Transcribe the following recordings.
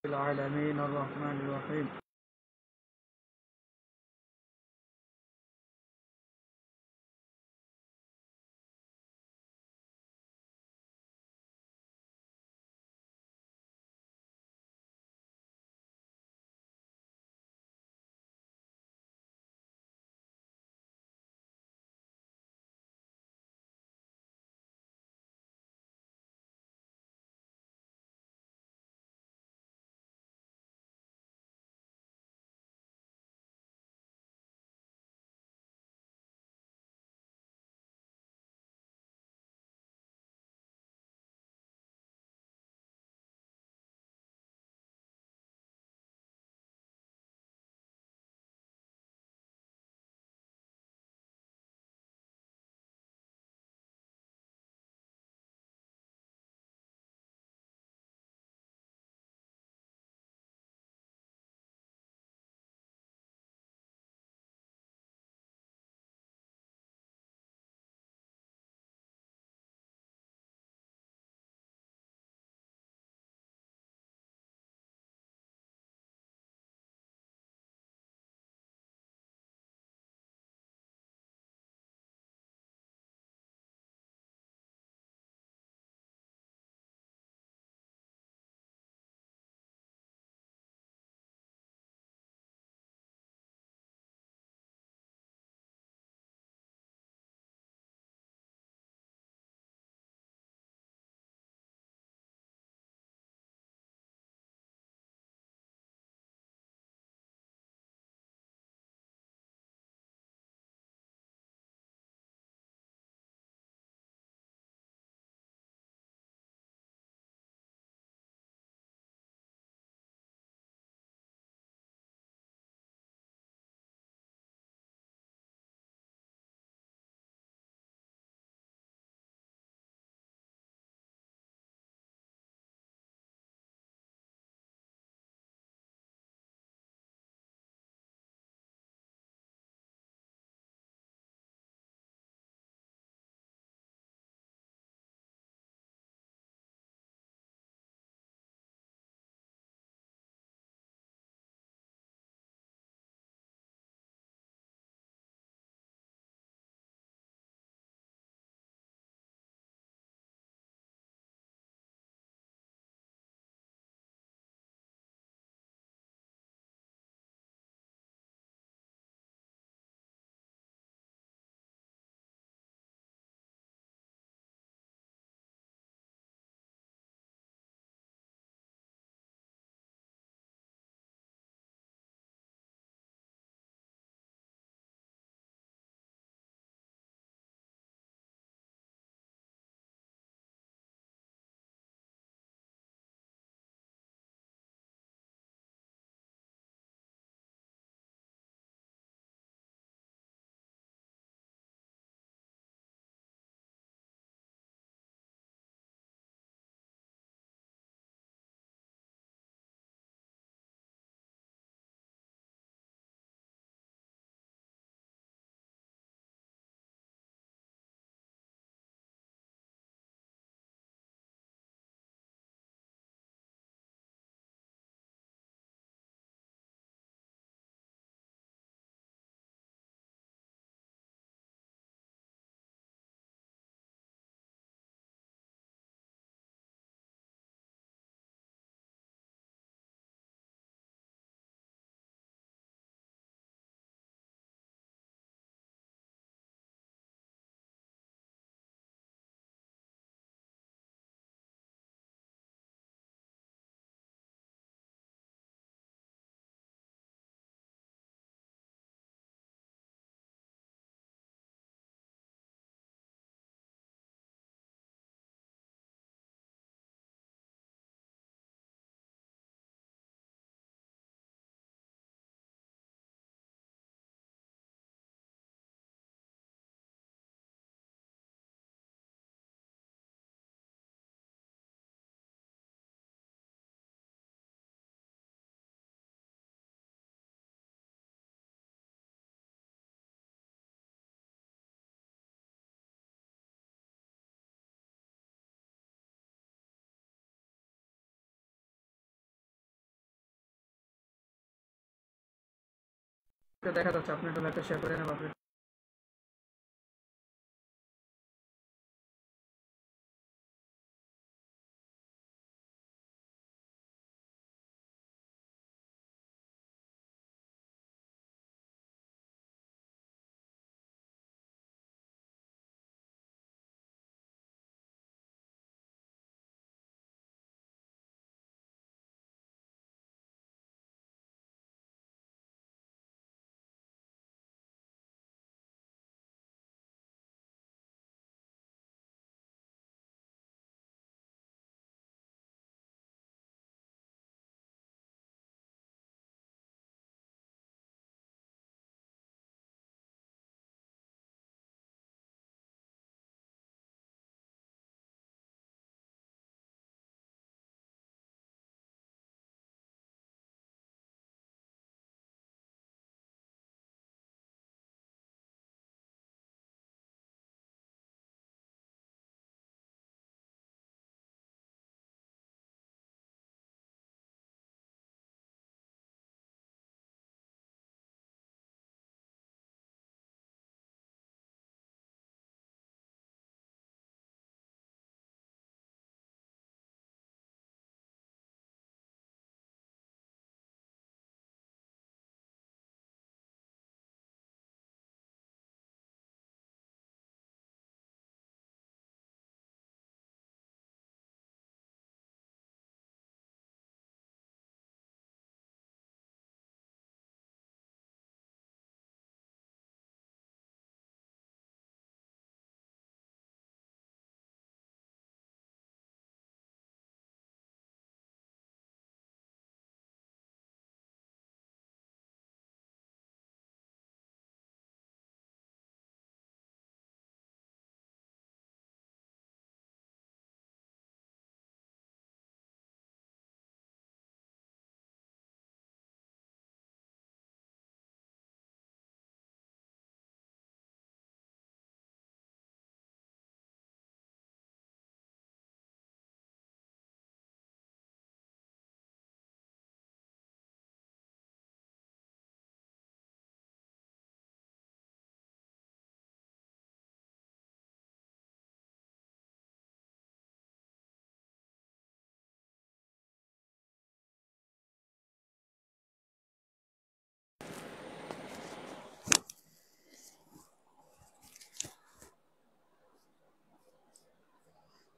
العالمين الرحمن الرحيم দেখা যাচ্ছে, আপনি একটু লাইভটা শেয়ার করে নেন আপনি।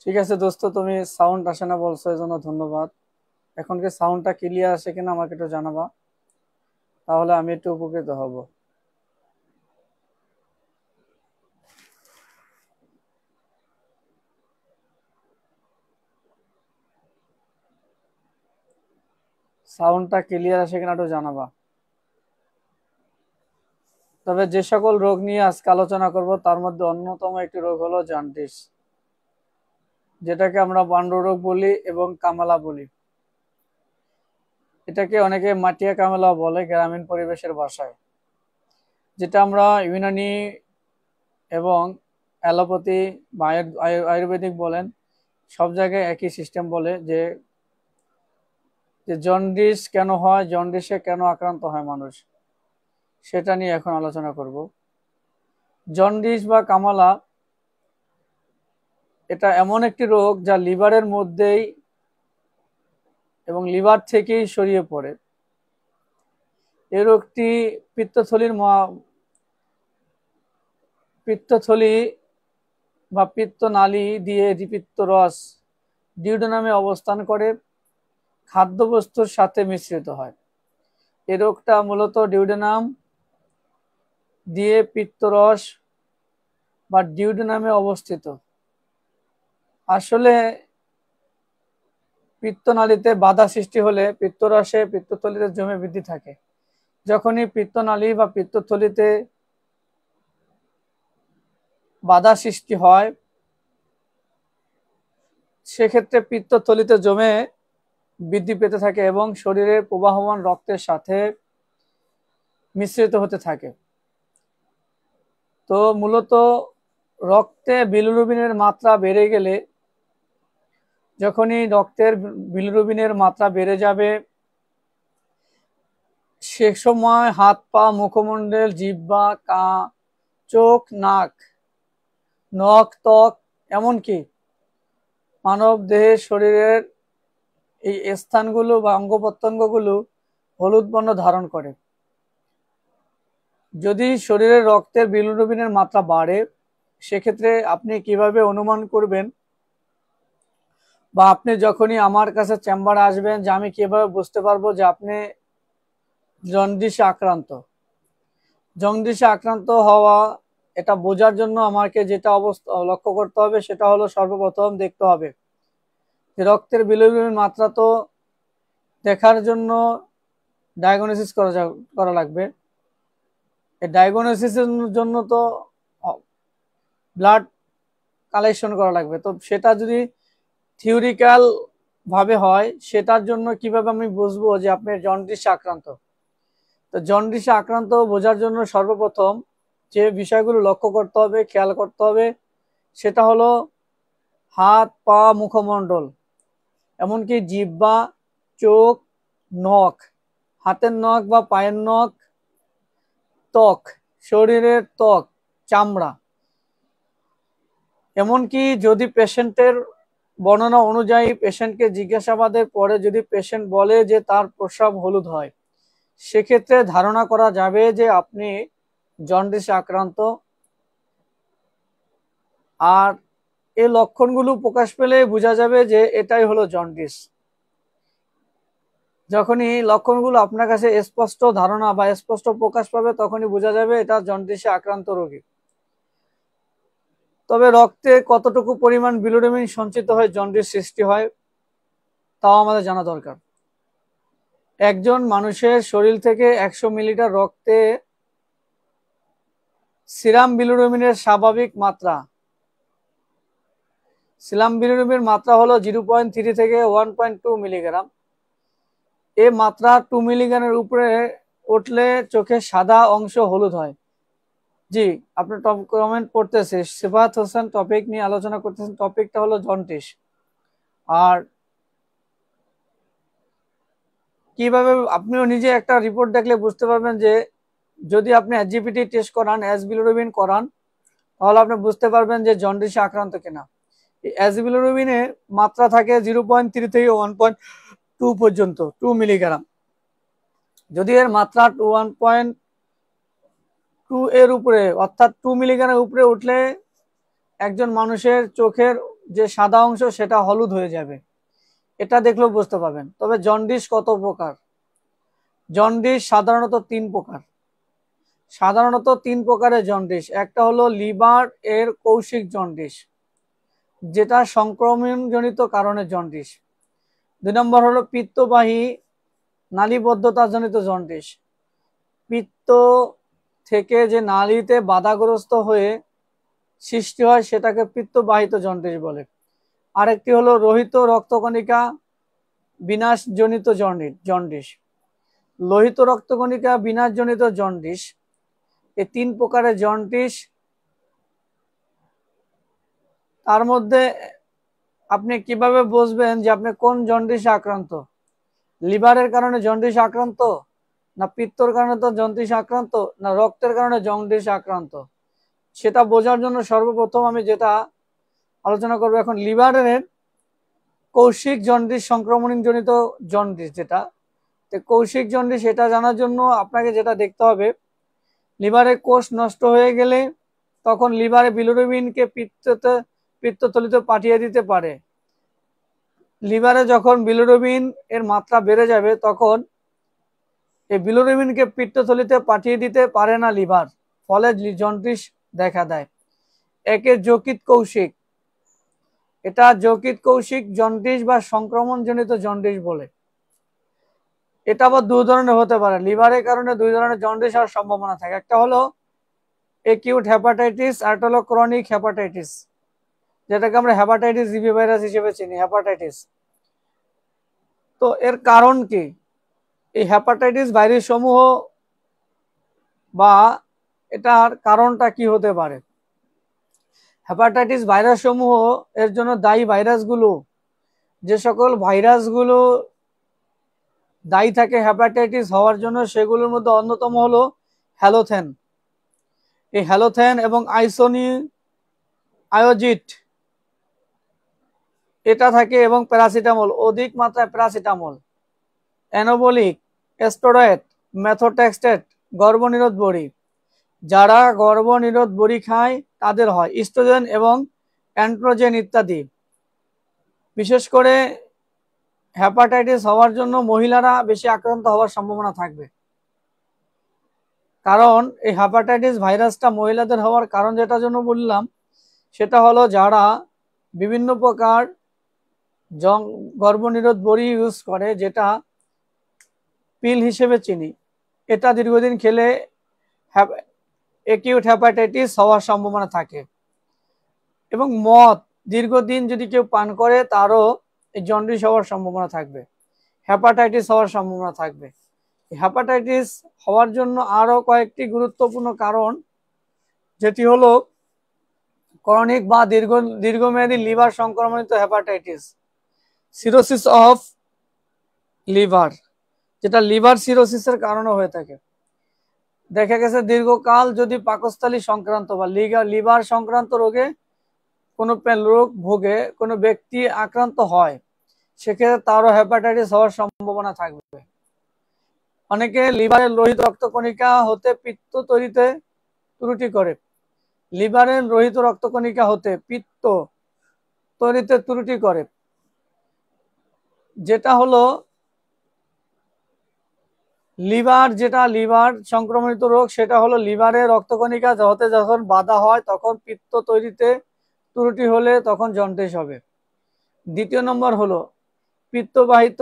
ঠিক আছে দোস্ত, তুমি সাউন্ড আসে না বলছো, এই জন্য ধন্যবাদ। এখন কি সাউন্ডটা ক্লিয়ার আসে কিনা আমাকে একটু জানাবা, তাহলে আমি একটু উপকৃত হব। সাউন্ডটা ক্লিয়ার আসে কিনা একটু জানাবা। তবে যে সকল রোগ নিয়ে আজকে আলোচনা করব তার মধ্যে অন্যতম একটি রোগ হলো জন্ডিস, যেটাকে আমরা বান্ডু রোগ বলি এবং কামালা বলি। এটাকে অনেকে মাটিয়া কামেলা বলে গ্রামীণ পরিবেশের ভাষায়, যেটা আমরা ইউনানি এবং অ্যালোপ্যাথি বা আয়ুর্বেদিক বলেন, সব জায়গায় একই সিস্টেম বলে যে জন্ডিস কেন হয়, জন্ডিসে কেন আক্রান্ত হয় মানুষ, সেটা নিয়ে এখন আলোচনা করব। জন্ডিস বা কামালা এটা এমন একটি রোগ যা লিভারের মধ্যেই এবং লিভার থেকেই ছড়িয়ে পড়ে। এই রোগটি পিত্তথলি বা পিত্তনালী দিয়ে পিত্ত রস ডিউডেনামে অবস্থান করে খাদ্যবস্তুর সাথে মিশ্রিত হয়। এই রোগটা মূলত ডিউডেনাম দিয়ে পিত্তরস বা ডিউডেনামে অবস্থিত। আসলে পিত্তনালীতে বাধা সৃষ্টি হলে পিত্তরসে পিত্তথলিতে জমে বৃদ্ধি থাকে। যখনই পিত্তনালী বা পিত্তথলিতে বাধা সৃষ্টি হয়, সেক্ষেত্রে পিত্তথলিতে জমে বৃদ্ধি পেতে থাকে এবং শরীরের প্রবাহমান রক্তের সাথে মিশ্রিত হতে থাকে। তো মূলত রক্তে বিলিরুবিনের মাত্রা বেড়ে গেলে, যখনই রক্তের বিলিরুবিনের মাত্রা বেড়ে যাবে সে সময় হাত পা মুখমণ্ডল জিহ্বা চোখ নাক নখ ত্বক এমনকি মানব দেহের শরীরের এই স্থানগুলো বা অঙ্গ প্রত্যঙ্গগুলো হলুদ বর্ণ ধারণ করে। যদি শরীরের রক্তের বিলিরুবিনের মাত্রা বাড়ে সেক্ষেত্রে আপনি কিভাবে অনুমান করবেন বা আপনি যখনই আমার কাছে চেম্বারে আসবেন যে আমি কিভাবে বুঝতে পারবো যে আপনি জন্ডিসে আক্রান্ত। জন্ডিসে আক্রান্ত হওয়া এটা বোঝার জন্য আমাকে যেটা অবস্থা লক্ষ্য করতে হবে সেটা হলো সর্বপ্রথম দেখতে হবে যে রক্তের বিলিরুবিন মাত্রা তো দেখার জন্য ডায়াগনোসিস করা লাগবে। এই ডায়াগনোসিসের জন্য তো ব্লাড কালেকশন করা লাগবে। তো সেটা যদি থিওরিক্যাল ভাবে হয় সেটার জন্য কিভাবে আমি বুঝবো যে আপনি জন্ডিসে আক্রান্ত। তো জন্ডিসে আক্রান্ত বোঝার জন্য সর্বপ্রথম যে বিষয়গুলো লক্ষ্য করতে হবে খেয়াল করতে হবে সেটা হলো হাত পা মুখমণ্ডল এমনকি জিহ্বা চোখ নখ হাতের নখ বা পায়ের নখ ত্বক শরীরের ত্বক চামড়া এমনকি যদি পেশেন্টের বর্ণনা অনুযায়ী পেশেন্টকে জিজ্ঞাসাবাদের পরে যদি পেশেন্ট বলে যে তার প্রস্রাব হলুদ হয় সেক্ষেত্রে ধারণা করা যাবে যে আপনি জন্ডিসে আক্রান্ত। আর এই লক্ষণগুলো প্রকাশ পেলে বোঝা যাবে যে এটাই হলো জন্ডিস। যখনই লক্ষণগুলো আপনার কাছে স্পষ্ট ধারণা বা স্পষ্ট প্রকাশ পাবে তখনই বোঝা যাবে এটা জন্ডিসে আক্রান্ত রোগী। তবে রক্তে কতটুকু পরিমাণ বিলিরুবিন সঞ্চিত হয় জন্ডিস সৃষ্টি হয় তাও আমাদের জানা দরকার। একজন মানুষের শরীর থেকে 100 মিলিলিটার রক্তে সিরাম বিলিরুবিনের স্বাভাবিক মাত্রা সিরাম বিলিরুবিনের মাত্রা হলো 0.3 থেকে 1.2 মিলিগ্রাম। এই মাত্রা 2 মিলিগ্রামের উপরে উঠলে চোখের সাদা অংশ হলুদ হয়। জি, আপনি কমেন্ট পড়তেছে সিফাত হোসেন টপিক নিয়ে আলোচনা করতেছেন, টপিকটা হলো জন্ডিস। আর কিভাবে আপনিও নিজে একটা রিপোর্ট দেখলে বুঝতে পারবেন যে যদি আপনি এসজিপিটি টেস্ট করান এস বিলিরুবিন করান তাহলে আপনি বুঝতে পারবেন যে জন্ডিসে আক্রান্ত কিনা। এই এস বিলিরুবিনের মাত্রা থাকে 0.3 থেকে 1.2 পর্যন্ত 2 মিলিগ্রাম। যদি এর মাত্রা 1.2 এর উপরে অর্থাৎ 2 মিলিগ্রামের উপরে উঠলে একজন মানুষের চোখের যে সাদা অংশ সেটা হলুদ হয়ে যাবে, এটা দেখলেও বুঝতে পারবেন। তবে জন্ডিস কত প্রকার? জন্ডিস সাধারণত 3 প্রকার। সাধারণত 3 প্রকারের জন্ডিস। একটা হলো লিভার এর কৌশিক জন্ডিস যেটা সংক্রমণজনিত কারণে জন্ডিস। 2 নম্বর হলো পিত্তবাহী নালীবদ্ধতাজনিত জন্ডিস। পিত্ত থেকে যে নালীতে বাধাগ্রস্ত হয়ে সৃষ্টি হয় সেটাকে পিত্তবাহিত জন্ডিস বলে। আরেকটি হলো রোহিত রক্তকণিকা বিনাশজনিত জন্ডিস। লোহিত রক্তকণিকা বিনাশজনিত জন্ডিস এই 3 প্রকারের জন্ডিস। তার মধ্যে আপনি কিভাবে বুঝবেন যে আপনি কোন জন্ডিসে আক্রান্ত? লিভারের কারণে জন্ডিসে আক্রান্ত, না পিত্তর কারণে তো জন্ডিসে আক্রান্ত, না রক্তের কারণে জন্ডিসে আক্রান্ত? সেটা বোঝার জন্য সর্বপ্রথম আমি যেটা আলোচনা করবো এখন লিভারের কৌশিক জন্ডিস সংক্রমণজনিত জন্ডিস যেটা কৌশিক জন্ডিস, এটা জানার জন্য আপনাকে যেটা দেখতে হবে লিভারের কোষ নষ্ট হয়ে গেলে তখন লিভারে বিলিরুবিনকে পিত্তথলিতে পাঠিয়ে দিতে পারে। লিভারে যখন বিলিরুবিন এর মাত্রা বেড়ে যাবে তখন এই বিলিরুবিনকে পিত্তথলিতে পাঠিয়ে দিতে পারে না লিভার, ফলে জন্ডিস দেখা দেয়। একে যকৃৎ কৌশিক, এটা যকৃৎ কৌশিক জন্ডিস বা সংক্রমণজনিত জন্ডিস বলে। এটা আবার 2 ধরনের হতে পারে। লিভারের কারণে 2 ধরনের জন্ডিস হওয়ার সম্ভাবনা থাকে। একটা হলো একিউট হেপাটাইটিস আর একটা হলো ক্রনিক হেপাটাইটিস, যেটাকে আমরা হেপাটাইটিস জিবি ভাইরাস হিসেবে চিনি, হেপাটাইটিস। তো এর কারণ কি? এই হেপাটাইটিস ভাইরাস সমূহ বা এটার কারণটা কি হতে পারে? হেপাটাইটিস ভাইরাস সমূহ এর জন্য দায়ী ভাইরাসগুলো, যে সকল ভাইরাসগুলো দায়ী থাকে হেপাটাইটিস হওয়ার জন্য, সেগুলোর মধ্যে অন্যতম হলো হ্যালোথেন। এই হ্যালোথেন এবং আয়োজিট এটা থাকে, এবং প্যারাসিটামল, অধিক মাত্রায় প্যারাসিটামল, অ্যানাবলিক স্টেরয়েড, মেথোট্রেক্সেট, গর্ভনিরোধ বড়ি। যারা গর্ভনিরোধ বড়ি খায় তাদের হয় ইস্ট্রোজেন এবং অ্যান্ড্রোজেন ইত্যাদি। বিশেষ করে হেপাটাইটিস হওয়ার জন্য মহিলারা বেশি আক্রান্ত হওয়ার সম্ভাবনা থাকবে, কারণ এই হেপাটাইটিস ভাইরাসটা মহিলাদের হওয়ার কারণ যেটার জন্য বললাম সেটা হলো যারা বিভিন্ন প্রকার গর্ভনিরোধ বড়ি ইউজ করে, যেটা পিল হিসেবে চিনি, এটা দীর্ঘদিন খেলে অ্যাকিউট হেপাটাইটিস হওয়ার সম্ভাবনা থাকে। এবং মদ দীর্ঘদিন যদি কেউ পান করে তারও এই জন্ডিস হওয়ার সম্ভাবনা থাকবে, হেপাটাইটিস হওয়ার সম্ভাবনা থাকবে। হেপাটাইটিস হওয়ার জন্য আরও কয়েকটি গুরুত্বপূর্ণ কারণ, যেটি হলো ক্রনিক বা দীর্ঘমেয়াদী লিভার সংক্রমণিত হেপাটাইটিস, সিরোসিস অফ লিভার, যেটা লিভার সিরোসিসের কারণে হয়ে থাকে। দেখা গেছে দীর্ঘকাল যদি পাকস্থলী সংক্রান্ত বা লিভার সংক্রান্ত রোগে কোনো রোগ ভোগে কোনো ব্যক্তি আক্রান্ত হয়, সেক্ষেত্রে তারও হেপাটাইটিস হওয়ার সম্ভাবনা থাকবে। অনেকে লিভারের লোহিত রক্তকণিকা হতে পিত্ত তৈরিতে ত্রুটি করে, লিভারের লোহিত রক্তকণিকা হতে পিত্ত তৈরিতে ত্রুটি করে, যেটা হলো লিভার সংক্রমণিত রোগ, সেটা হলো লিভারের রক্তকণিকা হতে যখন বাধা হয় তখন পিত্ত তৈরিতে ত্রুটি হলে তখন জন্ডিস হবে। দ্বিতীয় নম্বর হলো পিত্তবাহিত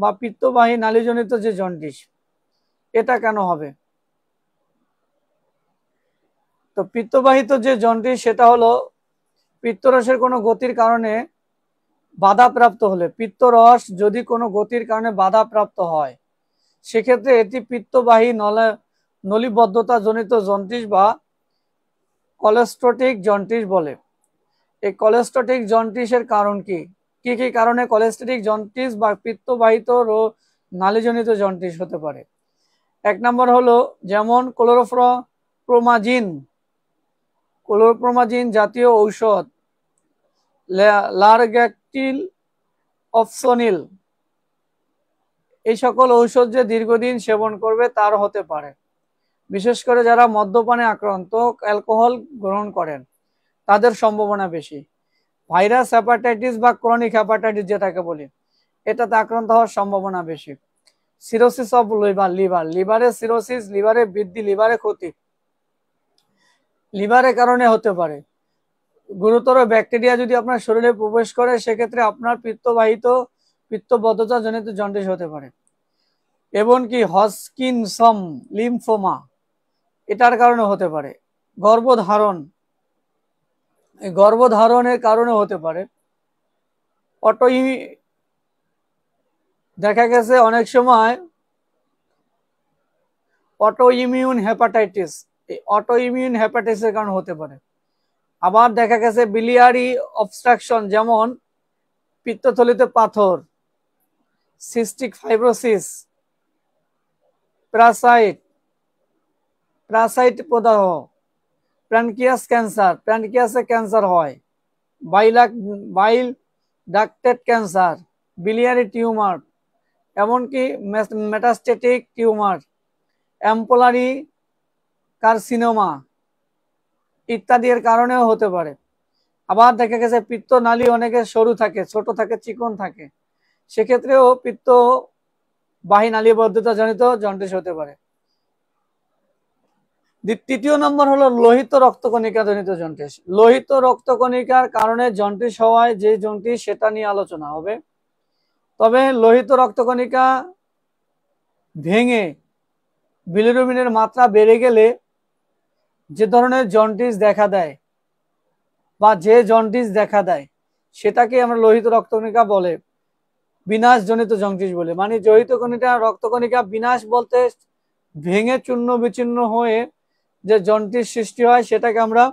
বা পিত্তবাহী নালীজনিত যে জন্ডিস, এটা কেন হবে? তো পিত্তবাহিত যে জন্ডিস সেটা হলো পিত্তরসের কোনো গতির কারণে বাধাপ্রাপ্ত হলে, পিত্তরস যদি কোনো গতির কারণে বাধাপ্রাপ্ত হয়, সেক্ষেত্রে এটি পিত্তবাহী নলিবদ্ধতা জনিত জন্ডিস বা কলেস্ট্রোটিক জন্ডিস বলে। এই কলেস্ট্রোটিক জন্ডিসের কারণ কি কি কারণে কলেস্ট্রোটিক জন্ডিস বা পিত্তবাহিত নালীজনিত জন্ডিস হতে পারে? এক নম্বর হলো যেমন ক্লোরোপ্রোমাজিন জাতীয় ঔষধ, লারগ্যাকটিল, অপসোনিল, এই সকল ঔষধ যে দীর্ঘদিন সেবন করবে তার হতে পারে। বিশেষ করে যারা মদ্যপানে আক্রান্ত, অ্যালকোহল গ্রহণ করেন, তাদের সম্ভাবনা বেশি। ভাইরাস হেপাটাইটিস বা ক্রনিক হেপাটাইটিস যেটাকে বলি, এটাতে আক্রান্ত হওয়ার সম্ভাবনা বেশি। সিরোসিস অফ লিভারের সিরোসিস, লিভারে বৃদ্ধি, লিভারে ক্ষতি, লিভারের কারণে হতে পারে। গুরুতর ব্যাকটেরিয়া যদি আপনার শরীরে প্রবেশ করে, সেক্ষেত্রে আপনার পিত্তবদ্ধতা জনিত জন্ডিস হতে পারে। এমনকি হজকিনসম লিম্ফোমা, এটার কারণে হতে পারে। গর্ভধারণের কারণে হতে পারে। দেখা গেছে অনেক সময় অটো ইমিউন হেপাটাইটিস, এই অটো ইমিউন হেপাটাইটিসের কারণে হতে পারে। আবার দেখা গেছে বিলিয়ারি অবস্ট্রাকশন, যেমন পিত্তথলিতে পাথর, সিস্টিক ফাইব্রোসিস, প্যারাসাইট প্রদাহ, প্যানক্রিয়াস ক্যান্সার, প্যানক্রিয়াসে ক্যান্সার হয়, বাইল ডাক্টেট ক্যান্সার, বিলিয়ারি টিউমার, এমনকি মেটাস্টেটিক টিউমার, অ্যাম্পোলারি কার্সিনোমা ইত্যাদি এর কারণেও হতে পারে। আবার দেখা গেছে পিত্তনালী অনেকের সরু থাকে, ছোট থাকে, চিকন থাকে, সেক্ষেত্রেও পিত্তবাহী নালীবদ্ধতা জনিত জন্ডিস হতে পারে। তৃতীয় নম্বর হলো লোহিত রক্তকণিকা জনিত জন্ডিস। লোহিত রক্তকণিকার কারণে জন্ডিস হওয়ায় যে জন্ডিস, সেটা নিয়ে আলোচনা হবে। তবে লোহিত রক্তকণিকা ভেঙে বিলিরুবিনের মাত্রা বেড়ে গেলে যে ধরনের জন্ডিস দেখা দেয় বা যে জন্ডিস দেখা দেয়, সেটাকে আমরা লোহিত রক্তকণিকা বলে, বিনাশজনিত জন্ডিস বলে। মানে লোহিত রক্তকণিকা বিনাশ বলতে ভেঙে চূর্ণ বিচূর্ণ হয়ে যে জন্ডিস সৃষ্টি হয়, সেটাকে আমরা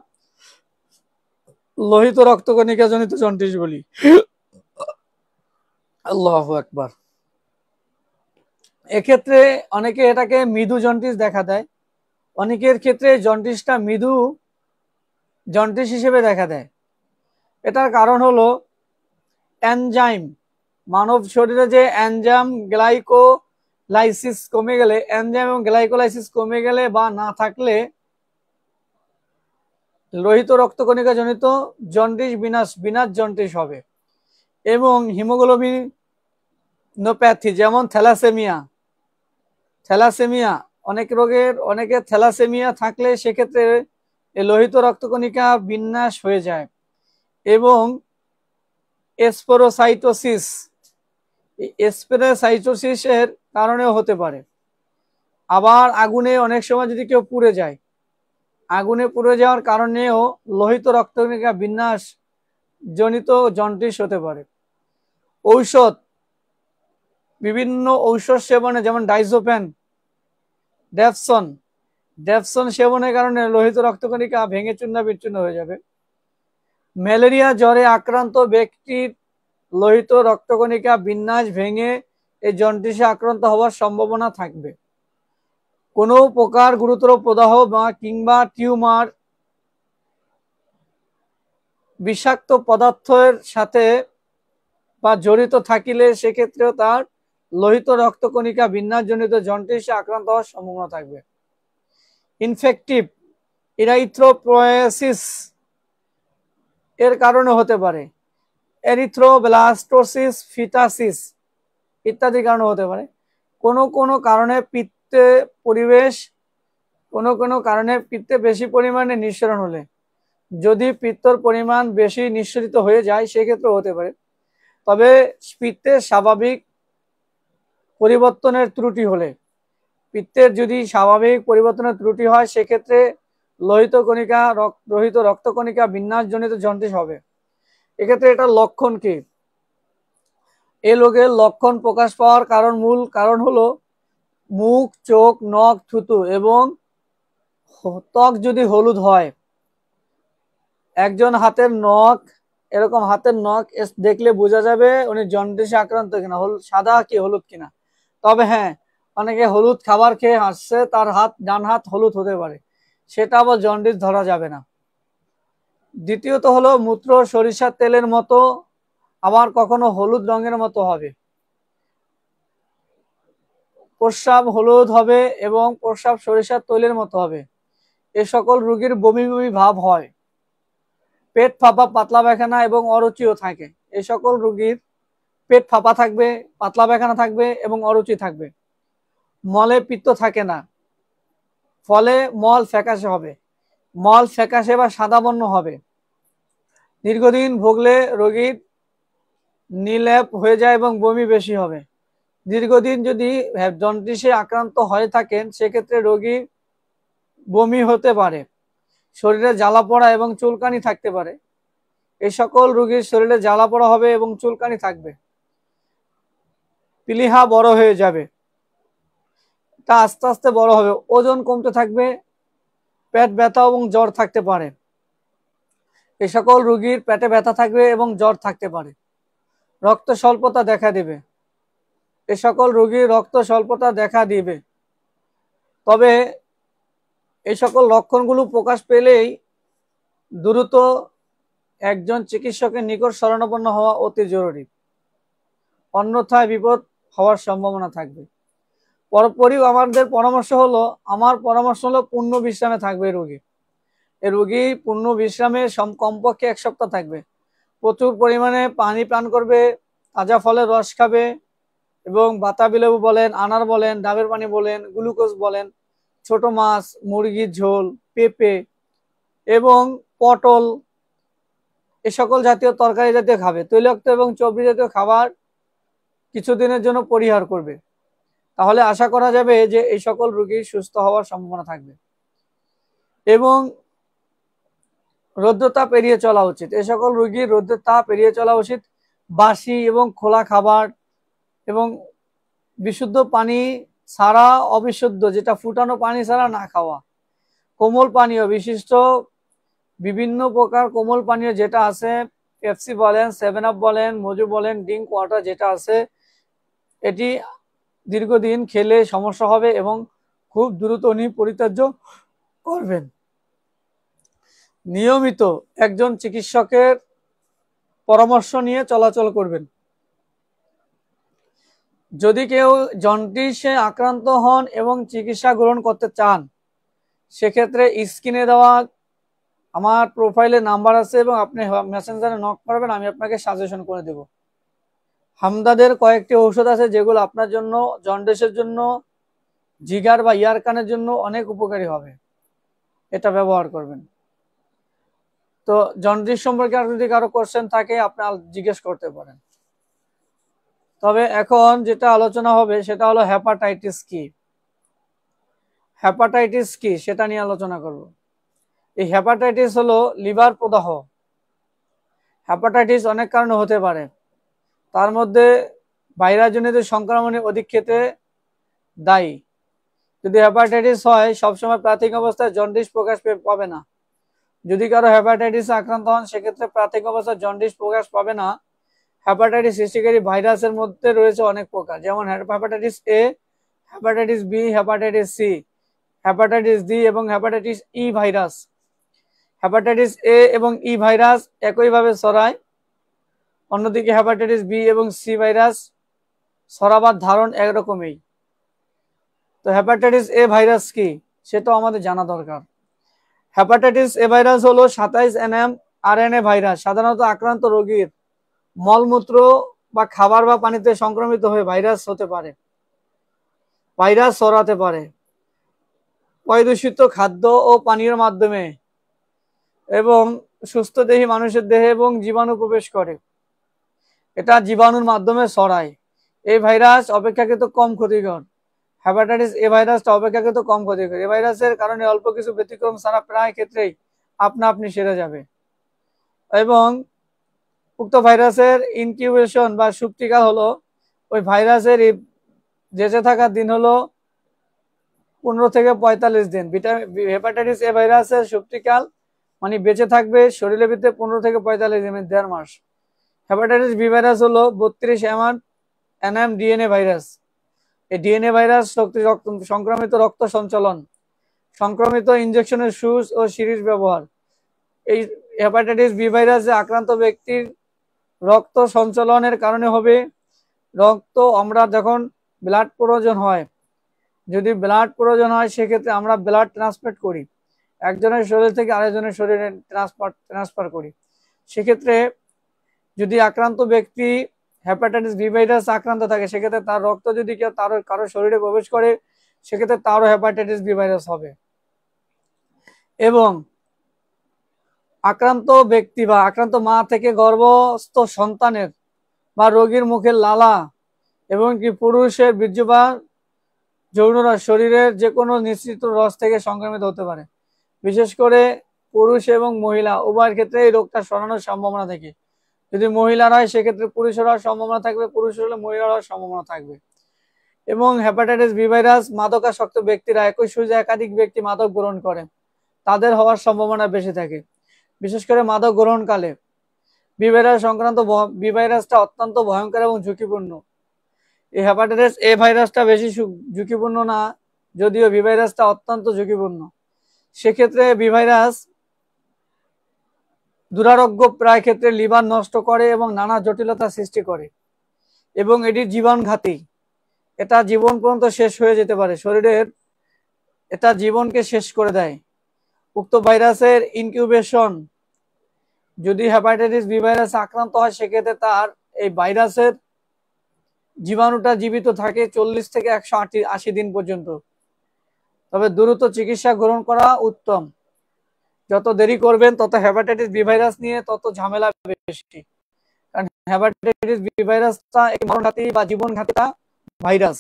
লোহিত রক্তকণিকা জনিত জন্ডিস বলি। আল্লাহু আকবার। এক্ষেত্রে অনেকে এটাকে মৃদু জন্ডিস দেখা দেয়, অনেকের ক্ষেত্রে জন্ডিসটা মৃদু জন্ডিস হিসেবে দেখা দেয়। এটার কারণ হলো এনজাইম, মানব শরীরে যে এনজাইম গ্লাইকোলাইসিস কমে গেলে, এনজাইম এবং গ্লাইকোলাইসিস কমে গেলে বা না থাকলে লোহিত রক্তকণিকা জনিত জন্ডিস বিনাশ জন্ডিস হবে। এবং হিমোগ্লোবিনোপ্যাথি যেমন থ্যালাসেমিয়া অনেকের থ্যালাসেমিয়া থাকলে সেক্ষেত্রে লোহিত রক্তকণিকা বিন্যাস হয়ে যায়। এবং স্পোরোসাইটোসিসের কারণেও হতে পারে। আবার আগুনে অনেক সময় যদি কেউ পুড়ে যায়, আগুনে পুড়ে যাওয়ার কারণেও লোহিত রক্তকণিকা বিন্যাস জনিত জন্ডিস হতে পারে। ঔষধ, বিভিন্ন ঔষধ সেবনে যেমন ড্যাপসন সেবনের কারণে লোহিত রক্তকণিকা ভেঙে চূর্ণ বিচ্ছিন্ন হয়ে যাবে। ম্যালেরিয়া জ্বরে আক্রান্ত ব্যক্তির লোহিত রক্তকণিকা বিন্যাস ভেঙে এই জন্ডিসে আক্রান্ত হওয়ার সম্ভাবনা থাকবে। কোনো প্রকার গুরুতর প্রদাহ কিংবা টিউমার বিষাক্ত পদার্থের সাথে বা জড়িত থাকিলে সেক্ষেত্রেও তার লোহিত রক্তকণিকা বিন্যাসজনিত জন্ডিসে আক্রান্ত হওয়ার সম্ভাবনা থাকবে। ইনফেক্টিভ ইরাইথ্রোপয়েসিস এর কারণে হতে পারে, এরিথ্রোব্লাস্টোসিস ফিটাসিস ইত্যাদি কারণে হতে পারে। কোনো কারণে পিত্তে বেশি পরিমাণে নিঃসরণ হলে, যদি পিত্তর পরিমাণ বেশি নিঃসরিত হয়ে যায় সেক্ষেত্রে হতে পারে। তবে পিত্তের স্বাভাবিক পরিবর্তনের ত্রুটি হলে, পিত্তের যদি স্বাভাবিক পরিবর্তনের ত্রুটি হয় সেক্ষেত্রে লোহিত রক্তকণিকা বিন্যাসজনিত জন্ডিস হবে। এক্ষেত্রে এটার লক্ষণ কি? এই রোগের লক্ষণ প্রকাশ পাওয়ার মূল কারণ হলো মুখ, চোখ, নখ, থুতু এবং ত্বক যদি হলুদ হয়। একজন হাতের নখ দেখলে বোঝা যাবে উনি জন্ডিসে আক্রান্ত কিনা, সাদা কি হলুদ কিনা। তবে হ্যাঁ, অনেকে হলুদ খাবার খেয়ে হাসছে, তার ডান হাত হলুদ হতে পারে, সেটা আবার জন্ডিস ধরা যাবে না। দ্বিতীয়ত হলো মূত্র সরিষার তেলের মতো, আবার কখনো হলুদ রঙের মতো হবে। প্রস্রাব হলুদ হবে এবং প্রস্রাব সরিষার তৈলের মতো হবে। এ সকল রোগীর বমি বমি ভাব হয়। পেট ফাঁপা, পাতলা পায়খানা এবং অরুচিও থাকে। এই সকল রোগীর পেট ফাঁপা থাকবে, পাতলা পায়খানা থাকবে এবং অরুচি থাকবে। মলে পিত্ত থাকে না, ফলে মল ফ্যাকাশে হবে, মল ফ্যাকাশে বা সাদা বর্ণ হবে। দীর্ঘদিন ভুগলে রোগীর নির্লেপ হয়ে যায় এবং বমি বেশি হবে। দীর্ঘদিন যদি জন্ডিসে আক্রান্ত হয়ে থাকেন সেক্ষেত্রে রোগী বমি হতে পারে, শরীরে জ্বালা পোড়া এবং চুলকানি থাকতে পারে। এই সকল রোগীর শরীরে জ্বালা পোড়া হবে এবং চুলকানি থাকবে। প্লীহা বড় হয়ে যাবে, তা আস্তে আস্তে বড় হবে। ওজন কমতে থাকবে, পেট ব্যথা এবং জ্বর থাকতে পারে। এই সকল রোগীর পেটে ব্যথা থাকবে এবং জ্বর থাকতে পারে। রক্ত স্বল্পতা দেখা দেবে, এই সকল রোগীর রক্ত স্বল্পতা দেখা দিবে। তবে এই সকল লক্ষণগুলো প্রকাশ পেলেই দ্রুত একজন চিকিৎসকের নিকট শরণাপন্ন হওয়া অতি জরুরি, অন্যথায় বিপদ হওয়ার সম্ভাবনা থাকবে। আমার পরামর্শ হলো পূর্ণ বিশ্রামে থাকবে রোগী। এই রোগী পূর্ণ বিশ্রামে কমপক্ষে 1 সপ্তাহ থাকবে। প্রচুর পরিমাণে পানি পান করবে, তাজা ফলের রস খাবে এবং বাতাবি লেবু বলেন, আনার বলেন, ডাবের পানি বলেন, গ্লুকোজ বলেন, ছোট মাছ, মুরগির ঝোল, পেঁপে এবং পটল এ সকল জাতীয় তরকারি জাতীয় খাবে। তৈলাক্ত এবং চর্বি জাতীয় খাবার কিছুদিনের জন্য পরিহার করবে। তাহলে আশা করা যাবে যে এই সকল রোগী সুস্থ হওয়ার সম্ভাবনা থাকবে। এবং রৌদ্রতাপ এড়িয়ে চলা উচিত। এই সকল রোগীর রৌদ্রতাপ এড়িয়ে চলা উচিত। বাসি এবং খোলা খাবার এবং বিশুদ্ধ পানি ছাড়া অবিশুদ্ধ, যেটা ফুটানো পানি ছাড়া না খাওয়া। কোমল পানীয় বিশিষ্ট বিভিন্ন প্রকার কোমল পানীয় যেটা আছে, পেপসি বলেন, 7 আপ বলেন, মজু বলেন, ড্রিঙ্ক ওয়াটার যেটা আছে, এটি দীর্ঘদিন খেলে সমস্যা হবে এবং খুব দ্রুত উনি পরিত্যাজ্য করবেন। নিয়মিত একজন চিকিৎসকের পরামর্শ নিয়ে চলাচল করবেন। যদি কেউ জন্ডিসে আক্রান্ত হন এবং চিকিৎসা গ্রহণ করতে চান, সেক্ষেত্রে স্ক্রিনে দেওয়া আমার প্রোফাইলে নাম্বার আছে এবং আপনি মেসেঞ্জারে নক করবেন, আমি আপনাকে সাজেশন করে দেব। হামদাদের কয়েকটি ঔষধ আছে যেগুলো আপনার জন্য জন্ডিসের জন্য, জিগার বা ইয়ারকানের জন্য অনেক উপকারী হবে, এটা ব্যবহার করবেন। তো জন্ডিস সম্পর্কে আর যদি কারো কোশ্চেন থাকে আপনি জিজ্ঞেস করতে পারেন। তবে এখন যেটা আলোচনা হবে সেটা হলো হেপাটাইটিস কি। হেপাটাইটিস কি সেটা নিয়ে আলোচনা করব। এই হেপাটাইটিস হলো লিভার প্রদাহ। হেপাটাইটিস অনেক কারণে হতে পারে, তার মধ্যে ভাইরাসজনিত সংক্রমণের অধিক ক্ষেত্রে দায়ী। যদি হেপাটাইটিস হয় সবসময় প্রাথমিক অবস্থায় জন্ডিস প্রকাশ পাবে না। যদি কারো হেপাটাইটিস আক্রান্ত হন সেক্ষেত্রে প্রাথমিক অবস্থায় জন্ডিস প্রকাশ পাবে না। হেপাটাইটিস সৃষ্টিকারী ভাইরাসের মধ্যে রয়েছে অনেক প্রকার, যেমন hepatitis A, hepatitis B, hepatitis C, hepatitis D এবং hepatitis E virus. Hepatitis A এবং ই ভাইরাস একইভাবে ছড়ায়, অন্যদিকে হেপাটাইটিস বি এবং সি ভাইরাস ছড়াবার ধারণ একরকমই। তো হেপাটাইটিস এ ভাইরাস কি সেটা আমাদের জানা দরকার। হেপাটাইটিস এ ভাইরাস হলো 27nm RNA ভাইরাস। সাধারণত আক্রান্ত রোগীর মলমূত্র বা খাবার বা পানিতে সংক্রমিত হয়ে ভাইরাস হতে পারে, ভাইরাস ছড়াতে পারে পয়দূষিত খাদ্য ও পানীয়ের মাধ্যমে এবং সুস্থদেহী মানুষের দেহে এবং জীবাণু প্রবেশ করে, এটা জীবাণুর মাধ্যমে ছড়ায়। এই ভাইরাস অপেক্ষাকৃত কম ক্ষতিকর। হেপাটাইটিস এ ভাইরাসটা অপেক্ষাকৃত কম ক্ষতিকর। এই ভাইরাসের কারণে অল্প কিছু ব্যতিক্রম ছাড়া প্রায় ক্ষেত্রেই আপনি সেরে যাবে। এবং উক্ত ভাইরাসের ইনকিউবেশন বা সুপ্তিকাল হলো, ওই ভাইরাসের বেঁচে থাকার দিন হলো 15 থেকে 45 দিন। হেপাটাইটিস এ ভাইরাসের সুপ্তিকাল মানে বেঁচে থাকবে শরীরের ভিতরে 15 থেকে 45 দিন, 1.5 মাস। হেপাটাইটিস বি ভাইরাস হলো 32nm ডিএনএ ভাইরাস। এই ডিএনএ ভাইরাস সংক্রমিত রক্ত সঞ্চালন, সংক্রমিত ইনজেকশনের সুচ ও সিরিজ ব্যবহার। এই হেপাটাইটিস বি ভাইরাসে আক্রান্ত ব্যক্তির রক্ত সঞ্চালনের কারণে হবে রক্ত, আমরা যখন ব্লাড প্রয়োজন হয়, যদি ব্লাড প্রয়োজন হয় সেক্ষেত্রে আমরা ব্লাড ট্রান্সফার করি, একজনের শরীর থেকে আরেকজনের শরীরে ট্রান্সফার করি। সেক্ষেত্রে যদি আক্রান্ত ব্যক্তি হেপাটাইটিস বি ভাইরাস আক্রান্ত থাকে সেক্ষেত্রে তার রক্ত যদি কেউ কারো শরীরে প্রবেশ করে সেক্ষেত্রে তারও হেপাটাইটিস বি ভাইরাস হবে। এবং আক্রান্ত ব্যক্তি বা আক্রান্ত মা থেকে গর্ভস্থ সন্তানের বা রোগীর মুখের লালা এবং কি পুরুষের বীর্য বা যৌনরস শরীরের যে কোনো নিশ্চিত রস থেকে সংক্রমিত হতে পারে। বিশেষ করে পুরুষ এবং মহিলা উভয়ের ক্ষেত্রে এই রোগটা ছড়ানোর সম্ভাবনা থাকে। যদি মহিলার হয় সেক্ষেত্রে পুরুষের হওয়ার সম্ভাবনা থাকবে, পুরুষ হলে মহিলার হওয়ার সম্ভাবনা থাকবে। এবং হেপাটাইটিস বি ভাইরাস মাদকাসক্ত ব্যক্তিরা একই সুযোগে একাধিক ব্যক্তি মাদক গ্রহণ করে, তাদের হওয়ার সম্ভাবনা বেশি থাকে। বিশেষ করে মাদক গ্রহণকালে বি ভাইরাস সংক্রান্ত বি ভাইরাসটা অত্যন্ত ভয়ঙ্কর এবং ঝুঁকিপূর্ণ। এই হেপাটাইটিস এ ভাইরাসটা বেশি ঝুঁকিপূর্ণ না, যদিও বি ভাইরাসটা অত্যন্ত ঝুঁকিপূর্ণ। সেক্ষেত্রে বি ভাইরাস দুরারোগ্য প্রায় ক্ষেত্রে লিভার নষ্ট করে এবং নানা জটিলতা সৃষ্টি করে এবং এটি জীবনঘাতী। এটা জীবন পর্যন্ত শেষ হয়ে যেতে পারে, শরীরের এটা জীবনকে শেষ করে দেয়। উক্ত ভাইরাসের ইনকিউবেশন, যদি হেপাটাইটিস বি ভাইরাস আক্রান্ত হয় সেক্ষেত্রে তার এই ভাইরাসের জীবাণুটা জীবিত থাকে 40 থেকে 180 দিন পর্যন্ত। তবে দ্রুত চিকিৎসা গ্রহণ করা উত্তম। যত দেরি করবেন তত হেপাটাইটিস বি ভাইরাস নিয়ে তত ঝামেলা বেশি, কারণ হেপাটাইটিস বি ভাইরাসটা এক মরণঘাতী বা জীবনঘাতী ভাইরাস।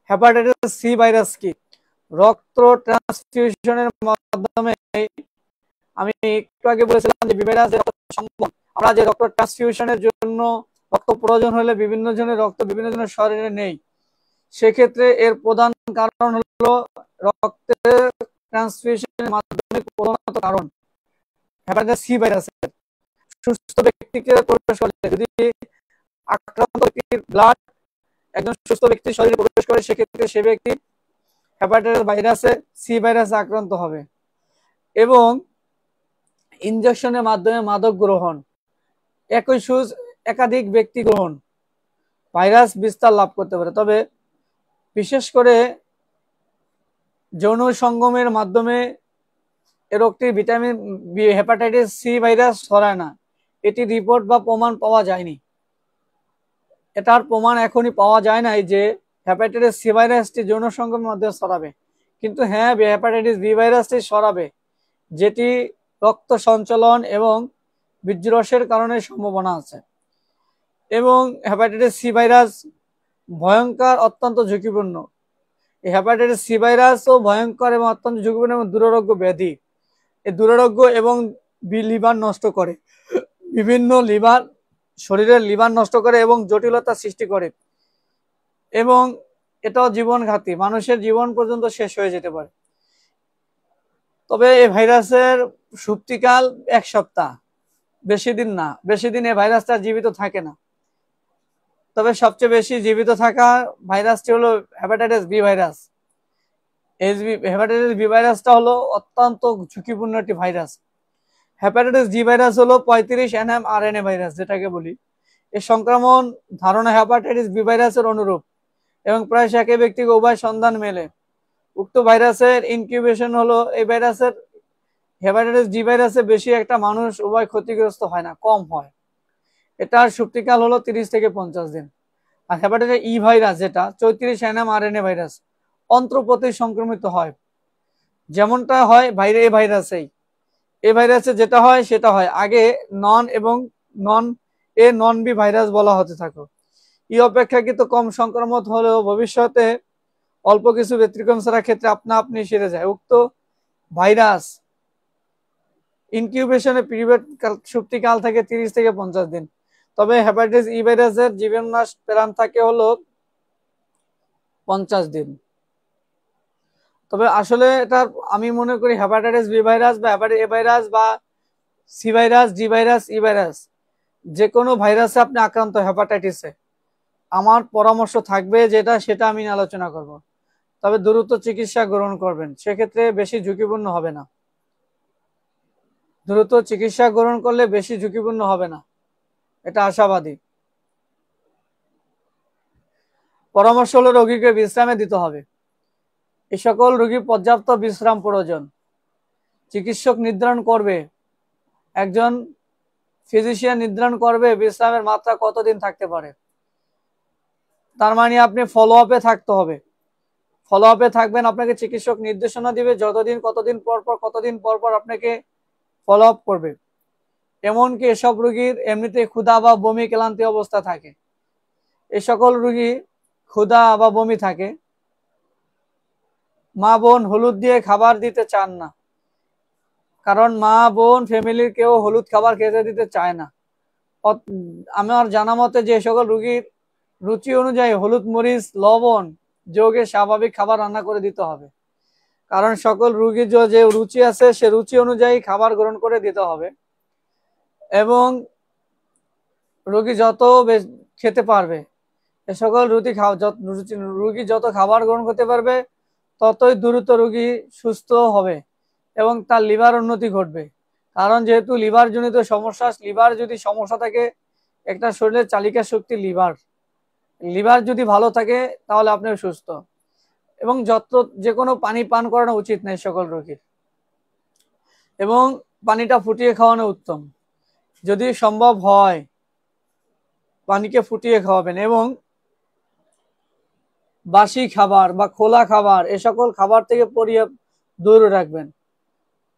হেপাটাইটিস সি ভাইরাস কি? রক্ত ট্রান্সফিউশনের মাধ্যমে, আমি একটু আগে বলেছিলাম যে বি ভাইরাস সম্ভব, আমরা যে রক্ত ট্রান্সফিউশনের জন্য রক্ত প্রয়োজন হলে বিভিন্ন জনের রক্ত বিভিন্ন জনের শরীরে নেই, সেক্ষেত্রে এর প্রধান কারণ হলো রক্তের ট্রান্সফিউশনের মাধ্যমে প্রধানত কারণ হেপাটাইটিস সি ভাইরাসের সুস্থ ব্যক্তিকে প্রবেশ করলে যদি আক্রান্ত ব্যক্তির ব্লাড একজন সুস্থ ব্যক্তির শরীরে প্রবেশ করে, সেক্ষেত্রে সে ব্যক্তি হেপাটাইটিস ভাইরাসে সি ভাইরাসে আক্রান্ত হবে। এবং ইনজেকশনের মাধ্যমে মাদক গ্রহণ, একই সুজ একাধিক ব্যক্তি গ্রহণ ভাইরাস বিস্তার লাভ করতে পারে। তবে বিশেষ করে যৌন সঙ্গমের মাধ্যমে এ রোগটি vitamin B hepatitis C virus ছড়ায় না, এটি রিপোর্ট বা প্রমাণ পাওয়া যায়নি। এটার প্রমাণ এখনই পাওয়া যায় নাই যে হেপাটাইটিস সি ভাইরাসটি যৌন সঙ্গমের মাধ্যমে ছড়াবে। কিন্তু হ্যাঁ, হেপাটাইটিস বি ভাইরাসটি ছড়াবে, যেটি রক্ত সঞ্চালন এবং বীর্যরসের কারণে সম্ভাবনা আছে। এবং হেপাটাইটিস সি ভাইরাস ভয়ঙ্কর, অত্যন্ত ঝুঁকিপূর্ণ। এই হেপাটাইটিস সি ভাইরাসও ভয়ঙ্কর এবং অত্যন্ত ঝুঁকিপূর্ণ এবং দুরারোগ্য ব্যাধি। এই দুরারোগ্য এবং লিভার নষ্ট করে, বিভিন্ন লিভার, শরীরের লিভার নষ্ট করে এবং জটিলতা সৃষ্টি করে, এবং এটাও জীবনঘাতী, মানুষের জীবন পর্যন্ত শেষ হয়ে যেতে পারে। তবে এই ভাইরাসের সুপ্তিকাল 1 সপ্তাহ, বেশি দিন না। বেশি দিন এই ভাইরাসটা জীবিত থাকে না। তবে সবচেয়ে বেশি জীবিত থাকা ভাইরাসটি হলো hepatitis B virus. Hepatitis B ভাইরাসটা হলো অত্যন্ত ঝুঁকিপূর্ণ একটি ভাইরাস। হেপাটাইটিস জি ভাইরাস হলো 35 nmRNA ভাইরাস, যেটাকে বলি। এর সংক্রমণ ধারণা হেপাটাইটিস বি ভাইরাসের অনুরূপ এবং প্রায় একই ব্যক্তিকে উভয় সন্ধান মেলে। উক্ত ভাইরাসের ইনকিউবেশন হলো, এই ভাইরাসের হেপাটাইটিস জি ভাইরাসে বেশি একটা মানুষ উভয় ক্ষতিগ্রস্ত হয় না, কম হয়। এটার সুপ্তিকাল হলো 30 থেকে 50 দিন। আর হেপাটাইটিস ই ভাইরাস, যেটা 34 nmRNA ভাইরাস, অন্ত্রপথে সংক্রমিত হয়। যেমনটা হয় এই ভাইরাসে যেটা হয় সেটা হয় আগে নন এবং নন বি ভাইরাস বলা হতে থাকে। ই অপেক্ষাকৃত কম সংক্রামক হলেও ভবিষ্যতে অল্প কিছু ব্যতিক্রম ছাড়া ক্ষেত্রে আপনা আপনি সেরে যায়। উক্ত ভাইরাস ইনকিউবেশনের পিরিয়ড সুপ্তিকাল থেকে 30 থেকে 50 দিন। তবে হেপাটাইটিস ই ভাইরাসের জীবননাশ প্রাণ থাকে হলো 50 দিন। তবে আসলে এটা আমি মনে করি হেপাটাইটিস বি ভাইরাস বা হেপাটাইটিস এ ভাইরাস বা সি ভাইরাস, জি ভাইরাস, ই ভাইরাস, যে কোনো ভাইরাসে আপনি আক্রান্ত হেপাটাইটিসে, আমার পরামর্শ থাকবে সেটা আমি আলোচনা করব। তবে দ্রুত চিকিৎসা গ্রহণ করবেন, সেক্ষেত্রে বেশি ঝুঁকিপূর্ণ হবে না। দ্রুত চিকিৎসা গ্রহণ করলে বেশি ঝুঁকিপূর্ণ হবে না, এটা আশাবাদী। পরামর্শ হলো রোগীকে বিশ্রামে দিতে হবে। এই সকল রোগী পর্যাপ্ত বিশ্রাম প্রয়োজন। চিকিৎসক নির্ধারণ করবে, একজন ফিজিশিয়ান নির্ধারণ করবে বিশ্রামের মাত্রা কতদিন থাকতে পারে। তার মানে আপনি ফলো আপে থাকতে হবে। ফলো আপে থাকবেন, আপনাকে চিকিৎসক নির্দেশনা দিবে কতদিন পর পর আপনাকে ফলো আপ করবে। এমনকি এসব রোগীর এমনিতে ক্ষুধা বা বমি ক্লান্তি অবস্থা থাকে। এই সকল রোগী ক্ষুধা বা বমি থাকে, মা বোন হলুদ দিয়ে খাবার দিতে চান না, কারণ মা বোন ফ্যামিলির কেউ হলুদ খাবার খেতে দিতে চায় না। আমার জানা মতে যে সকল রোগীর রুচি অনুযায়ী হলুদ, মরিচ, লবণ যোগে স্বাভাবিক খাবার রান্না করে দিতে হবে, কারণ সকল রোগীর যে রুচি আছে সে রুচি অনুযায়ী খাবার গ্রহণ করে দিতে হবে। এবং রোগী যত খেতে পারবে, এ সকল রোগী যত খাবার গ্রহণ করতে পারবে, ততই দ্রুত রোগী সুস্থ হবে এবং তার লিভার উন্নতি ঘটবে। কারণ যেহেতু লিভার জনিত সমস্যা, লিভার যদি সমস্যা থাকে, একটা শরীরের চালিকা শক্তি লিভার যদি ভালো থাকে তাহলে আপনি সুস্থ। এবং যে কোনো পানি পান করানো উচিত নেই সকল রোগীর, এবং পানিটা ফুটিয়ে খাওয়ানো উত্তম। যদি সম্ভব হয় পানিকে ফুটিয়ে খাওয়াবেন, এবং বাসি খাবার বা খোলা খাবার এ সকল খাবার থেকে দূরে রাখবেন।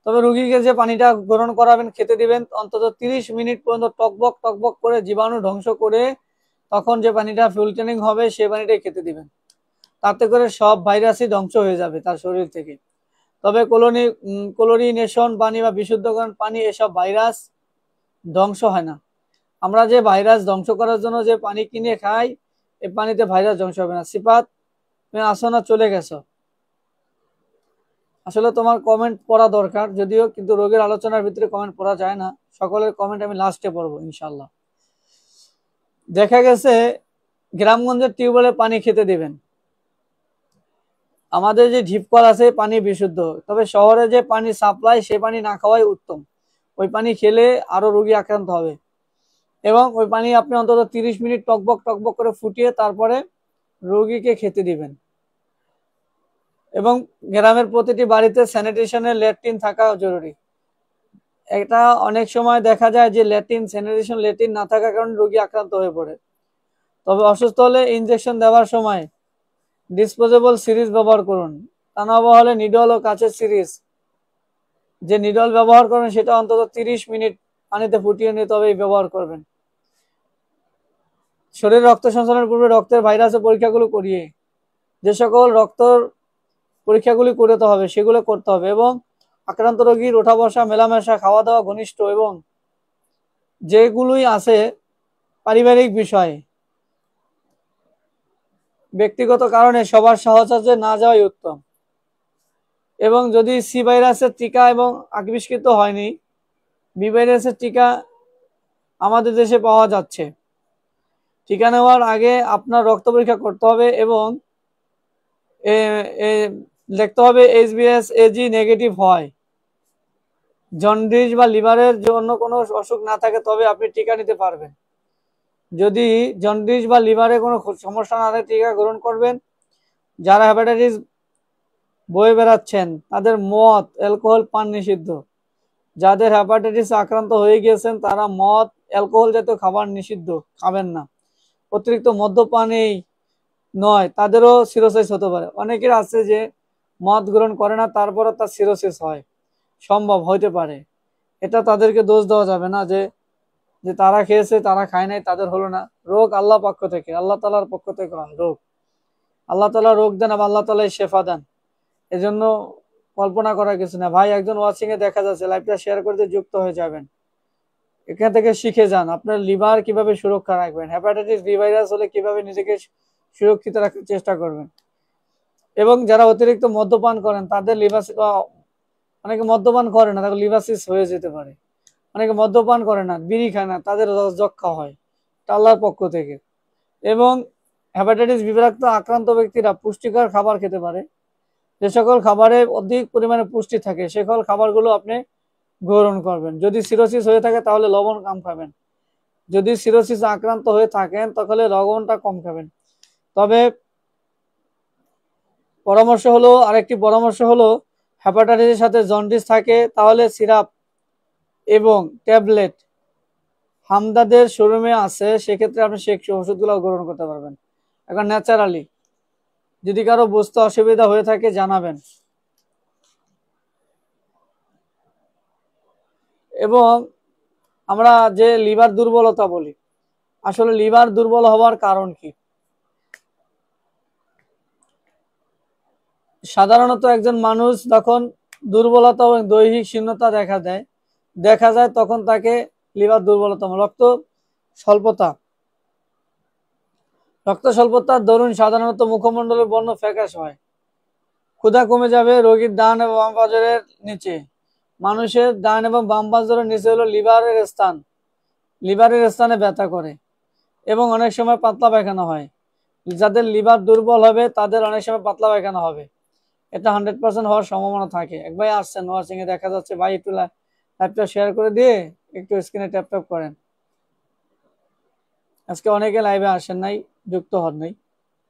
তবে রোগীকে যে পানিটা গ্রহণ করাবেন, খেতে দিবেন, অন্তত 30 মিনিট পর্যন্ত টকবক করে জীবাণু ধ্বংস করে তখন যে পানিটা ফিল্টারিং হবে সে পানিটাই খেতে দিবেন। তাতে করে সব ভাইরাসই ধ্বংস হয়ে যাবে তার শরীর থেকে। তবে ক্লোরিনেশন পানি বা বিশুদ্ধকরণ পানি, এসব ভাইরাস ধ্বংস হয় না। আমরা যে ভাইরাস ধ্বংস করার জন্য যে পানি কিনে খাই, এই পানিতে ভাইরাস ধ্বংস হবে না। সিফাত, তুমি আসো না, চলে গেছো? আসলে তোমার কমেন্ট পড়া দরকার, যদিও কিন্তু রোগের আলোচনার ভিতরে কমেন্ট পড়া যায় না। সকলের কমেন্ট আমি লাস্টে পড়বো ইনশাল্লাহ। দেখা গেছে গ্রামগঞ্জের টিউবওয়েলের পানি খেতে দিবেন। আমাদের যে ঢিপকল আছে পানি বিশুদ্ধ, তবে শহরে যে পানি সাপ্লাই সে পানি না খাওয়াই উত্তম। ওই পানি খেলে আরো রোগী আক্রান্ত হবে। এবং ওই পানি আপনি অন্তত 30 মিনিট টকবক টকবক করে ফুটিয়ে তারপরে রোগীকে খেতে দিবেন। এবং গ্রামের প্রতিটি বাড়িতে স্যানিটেশনের ল্যাট্রিন থাকা জরুরি। এটা অনেক সময় দেখা যায় যে স্যানিটেশন ল্যাট্রিন না থাকার কারণে রোগী আক্রান্ত হয়ে পড়ে। তবে অসুস্থ হলে ইনজেকশন দেওয়ার সময় ডিসপোজেবল সিরিজ ব্যবহার করুন। তা না হলে নিডল ও কাচের সিরিজ, যে নিডল ব্যবহার করবেন সেটা অন্তত 30 মিনিট পানিতে ফুটিয়ে নিয়ে তবেই ব্যবহার করবেন। শরীরে রক্ত সঞ্চালনের পূর্বে রক্তের ভাইরাসের পরীক্ষাগুলো করিয়ে, যে সকল রক্তর পরীক্ষাগুলি করতে হবে সেগুলো করতে হবে। এবং আক্রান্ত রোগীর ওঠা বসা, মেলামেশা, খাওয়া দাওয়া, ঘনিষ্ঠ এবং যেগুলোই আছে পারিবারিক বিষয়, ব্যক্তিগত কারণে সবার সাহচর্যে না যাওয়াই উত্তম। এবং যদি সি ভাইরাসের টিকা এবং আবিষ্কৃত হয়নি, বি ভাইরাসের টিকা আমাদের দেশে পাওয়া যাচ্ছে। টিকা নেওয়ার আগে আপনার রক্ত পরীক্ষা করতে হবে এবং দেখতে হবে HbS AG নেগেটিভ হয়। জন্ডিস বা লিভারের জন্য কোনো অসুখ না থাকে তবে আপনি টিকা নিতে পারবেন। যদি জন্ডিস বা লিভারে কোনো সমস্যা না থাকে টিকা গ্রহণ করবেন। যারা হেপাটাইটিস বয়ে বেড়াচ্ছেন তাদের মদ, অ্যালকোহল পান নিষিদ্ধ। যাদের হেপাটাইটিস আক্রান্ত হয়ে গিয়েছেন তারা মদ, অ্যালকোহল জাতীয় খাবার নিষিদ্ধ, খাবেন না। অতিরিক্ত মদ্যপানেই নয়, তাদেরও সিরোসিস হতে পারে। অনেকের আছে যে মদ গ্রহণ করে না তারপরে তার সিরোসিস হয়, সম্ভব হইতে পারে। এটা তাদেরকে দোষ দেওয়া যাবে না যে যে তারা খেয়েছে তারা খায় নাই তাদের হলো না। রোগ আল্লাহ পক্ষ থেকে, আল্লাহ তালার পক্ষ থেকে রোগ। আল্লাহ তালা রোগ দেন এবং আল্লাহ তালাই শেফা দেন। এজন্য কল্পনা করার কিছু না। ভাই একজন ওয়াচিং এ দেখা যাচ্ছে, লাইভটা শেয়ার করতে যুক্ত হয়ে যাবেন। এখান থেকে শিখে যান আপনার লিভার কিভাবে সুরক্ষা রাখবেন, হেপাটাইটিস বি ভাইরাস হলে কিভাবে নিজেকে সুরক্ষিত রাখার চেষ্টা করবেন। এবং যারা অতিরিক্ত মদ্যপান করেন তাদের লিভার, অনেকে মদ্যপান করে না তাদের লিভারসিস হয়ে যেতে পারে। অনেকে মদ্যপান করে না, বিড়ি খায় না, তাদের যক্ষা হয়, আল্লাহর পক্ষ থেকে। এবং হেপাটাইটিস বিভ্রাক্ত আক্রান্ত ব্যক্তিরা পুষ্টিকর খাবার খেতে পারে। যে সকল খাবারে অধিক পরিমাণে পুষ্টি থাকে সে সকল খাবারগুলো আপনি গ্রহণ করবেন। যদি সিরোসিস হয়ে থাকে তাহলে লবণ কম খাবেন। যদি সিরোসিস আক্রান্ত হয়ে থাকেন তাহলে লবণটা কম খাবেন। তবে আরেকটি পরামর্শ হলো হেপাটাইটিসের সাথে জন্ডিস থাকে তাহলে সিরাপ এবং ট্যাবলেট হামদাদের শোরুমে আছে, সেক্ষেত্রে আপনি সেই ওষুধগুলো গ্রহণ করতে পারবেন। এখন ন্যাচারালি যদি কারো বুঝতে অসুবিধা হয়ে থাকে জানাবেন। এবং আমরা যে লিভার দুর্বলতা বলি, আসলে লিভার দুর্বল হওয়ার কারণ কি? সাধারণত একজন মানুষ যখন দুর্বলতা এবং দৈহিক শূন্যতা দেখা যায় তখন তাকে লিভার দুর্বলতা, রক্ত স্বল্পতার দরুন সাধারণত মুখমণ্ডলের বর্ণ ফ্যাকাশে হয়, ক্ষুধা কমে যাবে। রোগীর ডান এবং বাম পাঁজরের নিচে, মানুষের ডান এবং বাম পাঁজরের নিচে হলো লিভারের স্থানে ব্যথা করে এবং অনেক সময় পাতলা পায়খানা হয়। যাদের লিভার দুর্বল হবে তাদের অনেক সময় পাতলা পায়খানা হবে। এটা 100% হওয়ার সম্ভাবনা থাকে। এক ভাই আসছেন ওয়াচিং এ দেখা যাচ্ছে, ভাই একটু লাইভটা শেয়ার করে দিয়ে একটু স্ক্রিনে ট্যাপ ট্যাপ করেন। আজকে অনেকে লাইভে আসেন নাই, যুক্ত হন নাই।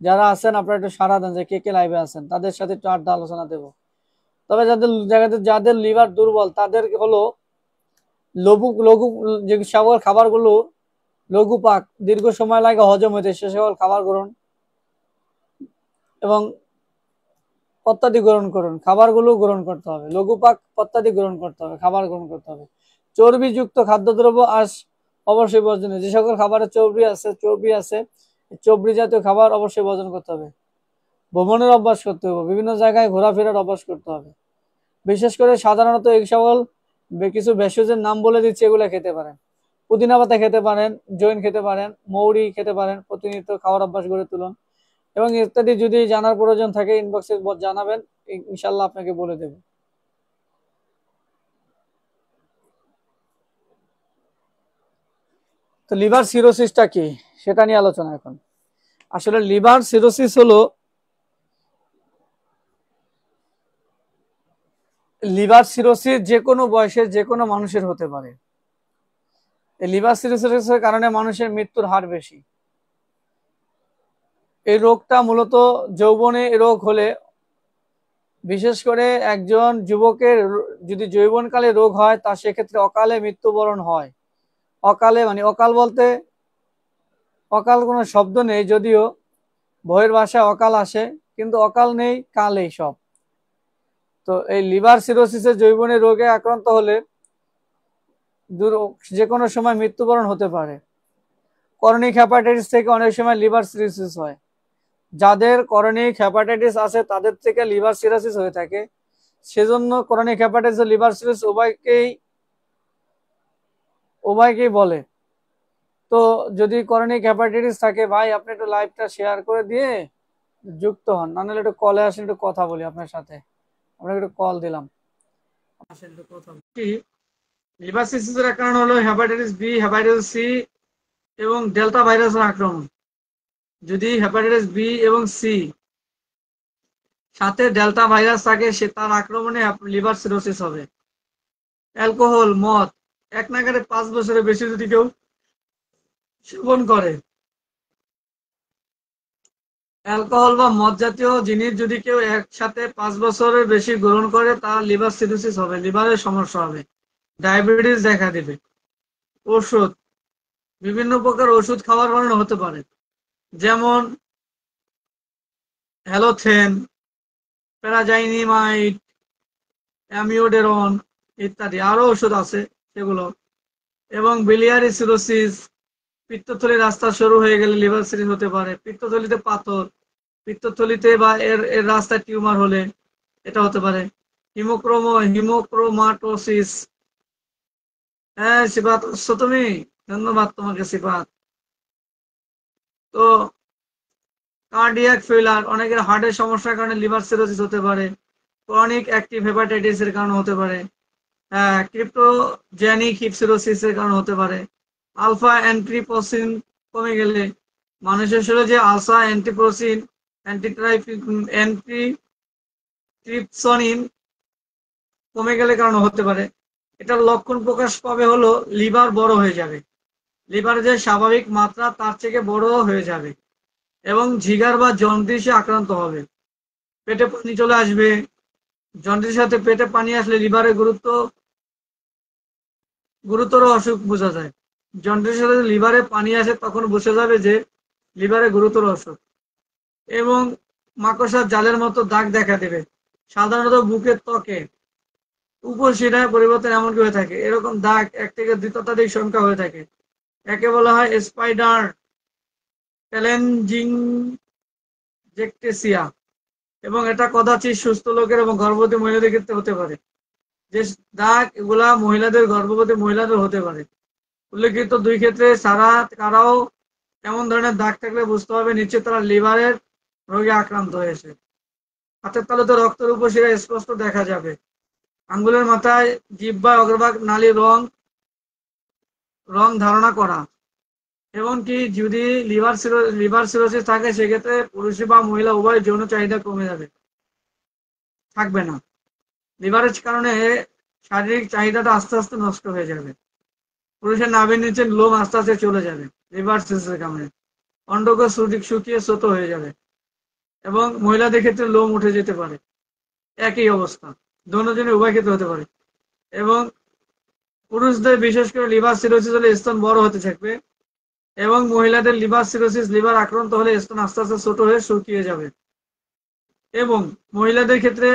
যারা আছেন আপনারা একটু সাড়া দেন যে কে কে লাইভে আছেন, তাদের সাথে একটু আড্ডা আলোচনা দেব। তবে যাদের লিভার দুর্বল তাদের হলো লঘু লঘু যে সকল খাবারগুলো লঘু পাক, দীর্ঘ সময় লাগে হজম হইতে, সে সকল খাবার গ্রহণ এবং পত্যাদি গ্রহণ করুন। খাবারগুলো গ্রহণ করতে হবে, লঘু পাক পত্যাদি গ্রহণ করতে হবে, খাবার গ্রহণ করতে হবে। চর্বিযুক্ত খাদ্যদ্রব্য আজ অবশ্যই বর্জনীয়। যে সকল খাবারে চর্বি আছে চর্বি জাতীয় খাবার অবশ্যই বর্জন করতে হবে। ভ্রমণের অভ্যাস করতে হবে, বিভিন্ন জায়গায় ঘোরাফেরার অভ্যাস করতে হবে। বিশেষ করে সাধারণত এই সকল কিছু ভেষজের নাম বলে দিচ্ছি, এগুলো খেতে পারেন। পুদিনা পাতা খেতে পারেন, জৈন খেতে পারেন, মৌরি খেতে পারেন। প্রতিনিয়ত খাওয়ার অভ্যাস গড়ে তুলুন। এবং ইত্যাদি যদি জানার প্রয়োজন থাকে ইনবক্সে জানাবেন, ইনশাল্লাহ আপনাকে বলে দেব। তো লিভার সিরোসিসটা কি সেটা নিয়ে আলোচনা এখন। আসলে লিভার সিরোসিস হলো যে কোনো বয়সে যে কোনো মানুষের হতে পারে। এই লিভার সিরোসিসের কারণে মানুষের মৃত্যুর হার বেশি। এই রোগটা মূলত যৌবনে রোগ হলে, বিশেষ করে একজন যুবকের যদি যৌবনকালে রোগ হয় তা সেক্ষেত্রে অকালে মৃত্যুবরণ হয়। অকালে মানে অকাল বলতে অকাল কোনো শব্দ নেই, যদিও বইয়ের ভাষায় অকাল আসে, কিন্তু অকাল নেই, কালেই সব। তো এই লিভার সিরোসিসের যৌবনের রোগে আক্রান্ত হলে যে কোনো সময় মৃত্যুবরণ হতে পারে। করনিক হ্যাপাটাইটিস থেকে অনেক সময় লিভার সিরোসিস হয়। যাদের করনিক হ্যাপাটাইটিস আছে তাদের থেকে লিভার সিরোসিস হয়ে থাকে। সেজন্য করনিক হ্যাপাটাইটিস ও লিভার সিরোসিস উভয়কেই বলে। তো যদি করনিক হ্যাপাটাইটিস থাকে, ভাই আপনি একটু লাইভটা শেয়ার করে দিয়ে যুক্ত হন, না হলে একটু কলে আসেন, একটু কথা বলি আপনার সাথে। আপনাকে একটু কল দিলাম, আসেন একটু কথা বলি। লিভার সিরোসিসের কারণ হলো হেপাটাইটিস বি, হেপাটাইটিস সি এবং ডেল্টা ভাইরাসের আক্রমণ। যদি হেপাটাইটিস বি এবং সি সাথে ডেল্টা ভাইরাস থাকে, সে তার আক্রমণে লিভার সিরোসিস হবে। অ্যালকোহল, মদ এক নাগারে 5 বছরের বেশি যদি কেউ সেবন করে, অ্যালকোহল বা মদ জাতীয় জিনিস যদি কেউ একসাথে 5 বছরের বেশি গ্রহণ করে, তার লিভার সিরোসিস হবে, লিভারের সমস্যা হবে, ডায়াবেটিস দেখা দেবে। ওষুধ, বিভিন্ন প্রকার ওষুধ খাওয়ার কারণে হতে পারে, যেমন হ্যালোথেন, প্যারাজাইনিমাইড, অ্যামিওডেরন ইত্যাদি আরো ওষুধ আছে সেগুলো। এবং বিলিয়ারি সিরোসিস, পিত্তথলির রাস্তা সরু হয়ে গেলে লিভার সিরোসিস হতে পারে। পিত্তথলিতে পাথর, পিত্তথলিতে বা এর রাস্তায় টিউমার হলে এটা হতে পারে। হিমোক্রোমাটোসিস। হ্যাঁ সিফাত, আসছো তুমি? ধন্যবাদ তোমাকে সিফাত। তো কার্ডিয়াক ফেলার, অনেকের হার্টের সমস্যার কারণে লিভার সিরোসিস হতে পারে। ক্রনিক অ্যাক্টিভ হেপাটাইটিস এর কারণে হতে পারে। ক্রিপ্টোজেনিক হিপ সিরোসিস এর কারণে হতে পারে। আলফা অ্যান্ট্রিপোসিন কমে গেলে, মানুষের শরীরে যে আলফা অ্যান্টিপ্রোসিন, অ্যান্টিট্রিপসনিন কমে গেলে কারণে হতে পারে। এটার লক্ষণ প্রকাশ পাবে হলো লিভার বড় হয়ে যাবে, লিভার যে স্বাভাবিক মাত্রা তার থেকে বড় হয়ে যাবে এবং জিগার বা জন্ডিসে আক্রান্ত হবে। পেটে পানি চলে আসবে। জন্ডিসের সাথে পেটে পানি আসলে লিভারে গুরুতর অসুখ বোঝা যায়। জন্ডিসের সাথে লিভারে পানি আসে তখন বোঝা যাবে যে লিভারে গুরুতর অসুখ। এবং মাকড়সার জালের মতো দাগ দেখা দেবে, সাধারণত বুকের ত্বকে, উপশিরায় পরিবর্তন এমনকি হয়ে থাকে। এরকম দাগ 1 থেকে 2 শতাধিক সংখ্যা হয়ে থাকে। একে বলা হয় স্পাইডার টেলেনজিংজেকটেসিয়া এবং এটা কদাচিৎ সুস্থ লোকের এবং গর্ভবতী মহিলাদের ক্ষেত্রে হতে পারে। যে দাগ এগুলা গর্ভবতী মহিলাদের হতে পারে। উল্লেখিত 2 ক্ষেত্রে ছাড়া কারাও এমন ধরনের দাগ থাকলে বুঝতে হবে নিশ্চয় তারা লিভারের রোগে আক্রান্ত হয়েছে। হাতের তালুতে রক্তের উপশিরা স্পষ্ট দেখা যাবে। আঙ্গুলের মাথায়, জিহ্বা, অগ্রভাগ নালীর রং ধারণা করা। এমনকি যদি লিভার সিরোসিস থাকে, সেক্ষেত্রে পুরুষ বা মহিলা উভয় যৌন চাহিদা কমে যাবে, থাকবে না। লিভারের কারণে শারীরিক চাহিদাটা আস্তে আস্তে নষ্ট হয়ে যাবে। পুরুষের নাভির নিচে লোম আস্তে আস্তে চলে যাবে লিভার সিরোসিসের কারণে। অন্ডকোষ শুকিয়ে ছোট হয়ে যাবে এবং মহিলাদের ক্ষেত্রে লোম উঠে যেতে পারে। একই অবস্থা, দুজনের উভয় ক্ষেত্রে হতে পারে। এবং পুরুষদের বিশেষ করে লিভার সিরোসিস হলে স্তন বড় হতে থাকবে এবং মহিলাদের লিভার সিরোসিস, লিভার আক্রান্ত হলে স্তন আস্তে আস্তে ছোট হয়ে শুকিয়ে যাবে। এবং মহিলাদের ক্ষেত্রে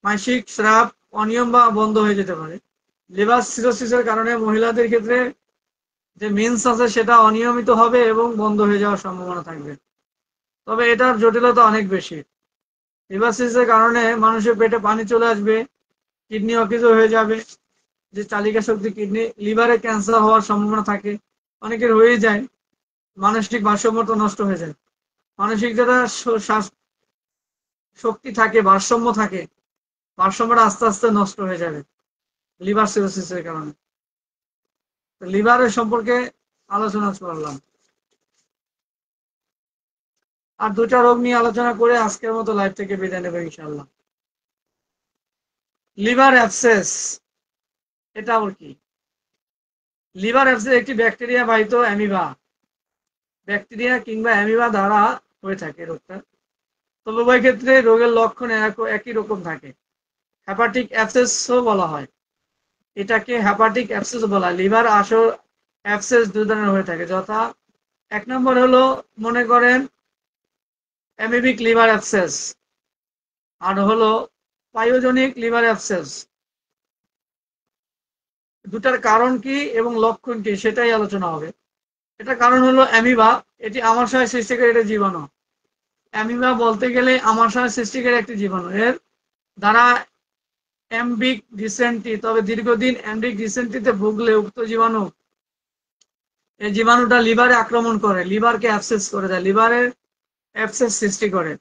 মাসিক স্রাব অনিয়ম বা বন্ধ হয়ে যেতে পারে। লিভার সিরোসিসের কারণে মহিলাদের ক্ষেত্রে যে মেন্স আছে সেটা অনিয়মিত হবে এবং বন্ধ হয়ে যাওয়ার সম্ভাবনা থাকবে। তবে এটার জটিলতা অনেক বেশি। লিভার সিরোসিসের কারণে মানুষের পেটে পানি চলে আসবে, কিডনি অকেজো হয়ে যাবে, যে চালিকা শক্তি কিডনি, লিভারে ক্যান্সার হওয়ার সম্ভাবনা থাকে, অনেকের হয়ে যায়। মানসিক ভারসাম্যটা নষ্ট হয়ে যায়। মানসিক যেটা শক্তি থাকে, ভারসাম্য থাকে, ভারসাম্যটা আস্তে আস্তে নষ্ট হয়ে যাবে লিভার সিরোসিসের কারণে। লিভারের সম্পর্কে আলোচনা করলাম। আর দুটা রোগ নিয়ে আলোচনা করে আজকের মতো লাইভ থেকে বিদায় নেব ইনশাআল্লাহ। লিভার অ্যাবসেস, এটা আবার কি? লিভার অ্যাবসেস একটি ব্যাকটেরিয়া বাহিত অ্যামিবা, ব্যাকটেরিয়া কিংবা অ্যামিবা দ্বারা হয়ে থাকে রোগটা। তবে উভয় ক্ষেত্রে রোগের লক্ষণ একই রকম থাকে। হ্যাপাটিক অ্যাবসেসও বলা হয়, এটাকে হ্যাপাটিক অ্যাবসেস বলা হয়। লিভার আসল অ্যাবসেস দুই ধরনের হয়ে থাকে, যথা এক নম্বর হলো মনে করেন অ্যামিবিক লিভার অ্যাবসেস, আর হলো পাইওজেনিক লিভার অ্যাবসেস। দুটার কারণ কি এবং লক্ষণ কি সেটাই আলোচনা হবে। এটা কারণ হলো অ্যামিবা, এটি আমাশয় সৃষ্টিকারী একটা জীবাণু। অ্যামিবা বলতে গেলে আমাশয় সৃষ্টিকারী একটি জীবাণু। এর দ্বারা অ্যাম্বিক ডিসেন্টি, তবে দীর্ঘদিন অ্যাম্বিক ডিসেন্টিতে ভুগলে উক্ত জীবাণু, এই জীবাণুটা লিভারে আক্রমণ করে, লিভারকে অ্যাবসেস করে দেয়, লিভারের অ্যাবসেস সৃষ্টি করে,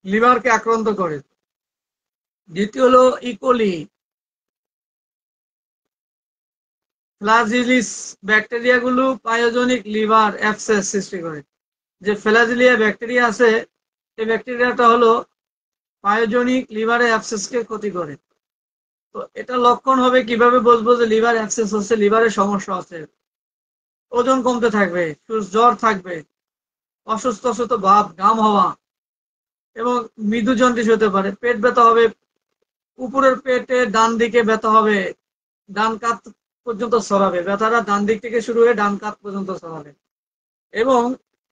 লিভারকে আক্রান্ত করে। দ্বিতীয় হলো ইকোলি, ফ্লাজিলিস ব্যাকটেরিয়াগুলো পায়োজনিক লিভার অ্যাবসেস সৃষ্টি করে। যে ফ্লাজিলিয়া ব্যাকটেরিয়া আছে, এই ব্যাকটেরিয়াটা হলো পায়োজনিক লিভারে অ্যাবসেসকে ক্ষতি করে। তো এটা লক্ষণ হবে কিভাবে বুঝবো যে লিভার অ্যাবসেস হচ্ছে, লিভারের সমস্যা আছে? ওজন কমতে থাকবে, জ্বর থাকবে, অসুস্থ অসুস্থ ভাব, ঘাম হওয়া এবং মৃদু জন্ডিস হতে পারে। পেট ব্যথা হবে, উপরের পেটে ডান দিকে ব্যথা হবে, ডান কাত পর্যন্ত ছড়াবে, ব্যথাটা ডান দিক থেকে শুরু হয়ে ডান কাত পর্যন্ত ছড়াবে এবং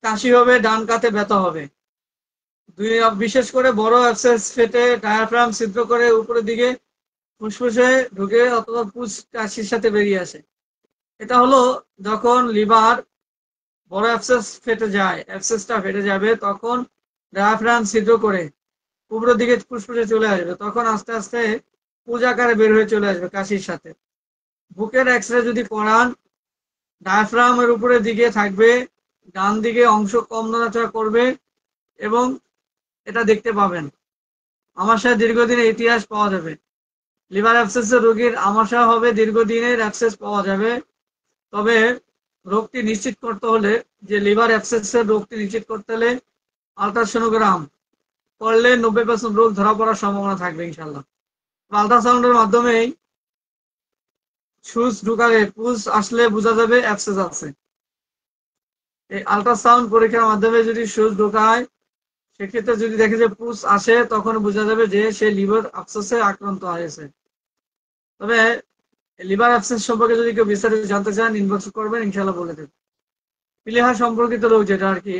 কাশি হবে, ডান কাতে ব্যথা হবে। বিশেষ করে বড় অ্যাবসেস ফেটে ডায়াফ্রাম ছিদ্র করে উপরের দিকে ফুসফুসে ঢুকে অথবা পুষ কাশির সাথে বেরিয়ে আসে। এটা হলো যখন লিভার বড় অ্যাবসেস ফেটে যায়, অ্যাবসেসটা ফেটে যাবে, তখন ডায়াফ্রাম ছিদ্র করে উপরের দিকে ফুসফুসে চলে আসবে, তখন আস্তে আস্তে পুজ আকারে বের হয়ে চলে আসবে কাশির সাথে। বুকের এক্সরে যদি করান, ডায়াফ্রামের উপরের দিকে থাকবে, ডান দিকে অংশ কম নড়াচড়া করবে এবং এটা দেখতে পাবেন। আমাশয় দীর্ঘদিনের ইতিহাস পাওয়া যাবে। লিভার অ্যাবসেসের রোগীর আমাশয় হবে, দীর্ঘদিনের অ্যাবসেস পাওয়া যাবে। তবে রোগটি নিশ্চিত করতে হলে, যে লিভার অ্যাবসেসের রোগটি নিশ্চিত করতে হলে আলট্রাসোনোগ্রাম করলে 90% রোগ ধরা পড়ার সম্ভাবনা থাকবে ইনশাল্লাহ। আলট্রাসাউন্ডের মাধ্যমেই সুচ ঢুকালে পুজ আসলে বোঝা যাবে অ্যাবসেস আছে। এই আলট্রাসাউন্ড পরীক্ষার মাধ্যমে যদি সুচ ঢোকায়, সেক্ষেত্রে যদি দেখে যে পুজ আসে, তখন বোঝা যাবে যে সে লিভার অ্যাবসেসে আক্রান্ত হয়েছে। তবে লিভার অ্যাবসেস সম্পর্কে যদি কেউ বিস্তারিত জানতে চান, ইনবক্স করবেন, ইনশাল্লাহ বলে দেব। প্লীহা সম্পর্কিত রোগ যেটা আর কি,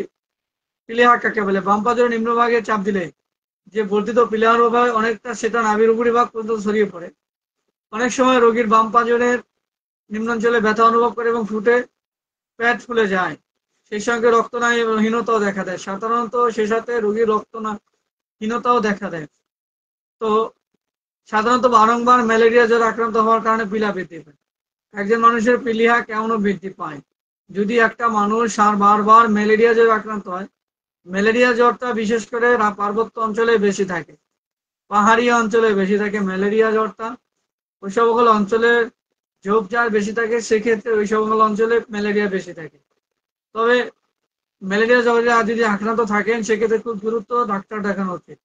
প্লীহা কাকে বলে? বাম পাজরের নিম্নভাগে চাপ দিলে যে বর্ধিত প্লীহার প্রভাব অনেকটা সেটা নাভির উপরিভাগ পর্যন্ত ছড়িয়ে পড়ে। অনেক সময় রোগীর বাম পাজরের নিম্নাঞ্চলে ব্যথা অনুভব করে এবং ফুটে পেট ফুলে যায়, সেই সঙ্গে রক্তহীনতাও দেখা দেয়। সাধারণত সেই সাথে রোগীর রক্তহীনতাও দেখা দেয়। তো সাধারণত বারংবার ম্যালেরিয়া জ্বর আক্রান্ত হওয়ার কারণে প্লীহা বৃদ্ধি পায়। একজন মানুষের প্লীহা কেমন বৃদ্ধি পায়? যদি একটা মানুষ বারবার ম্যালেরিয়া জ্বর আক্রান্ত হয়, ম্যালেরিয়া জ্বরটা বিশেষ করে পার্বত্য অঞ্চলে বেশি থাকে, পাহাড়ি অঞ্চলে বেশি থাকে ম্যালেরিয়া জ্বরটা। ওই সকল অঞ্চলে ঝোপঝাড় বেশি থাকে, সেক্ষেত্রে ওই সকল অঞ্চলে ম্যালেরিয়া বেশি থাকে। তবে ম্যালেরিয়া জ্বরে যদি আক্রান্ত থাকেন, সেক্ষেত্রে খুব দ্রুত ডাক্তার দেখানো উচিত।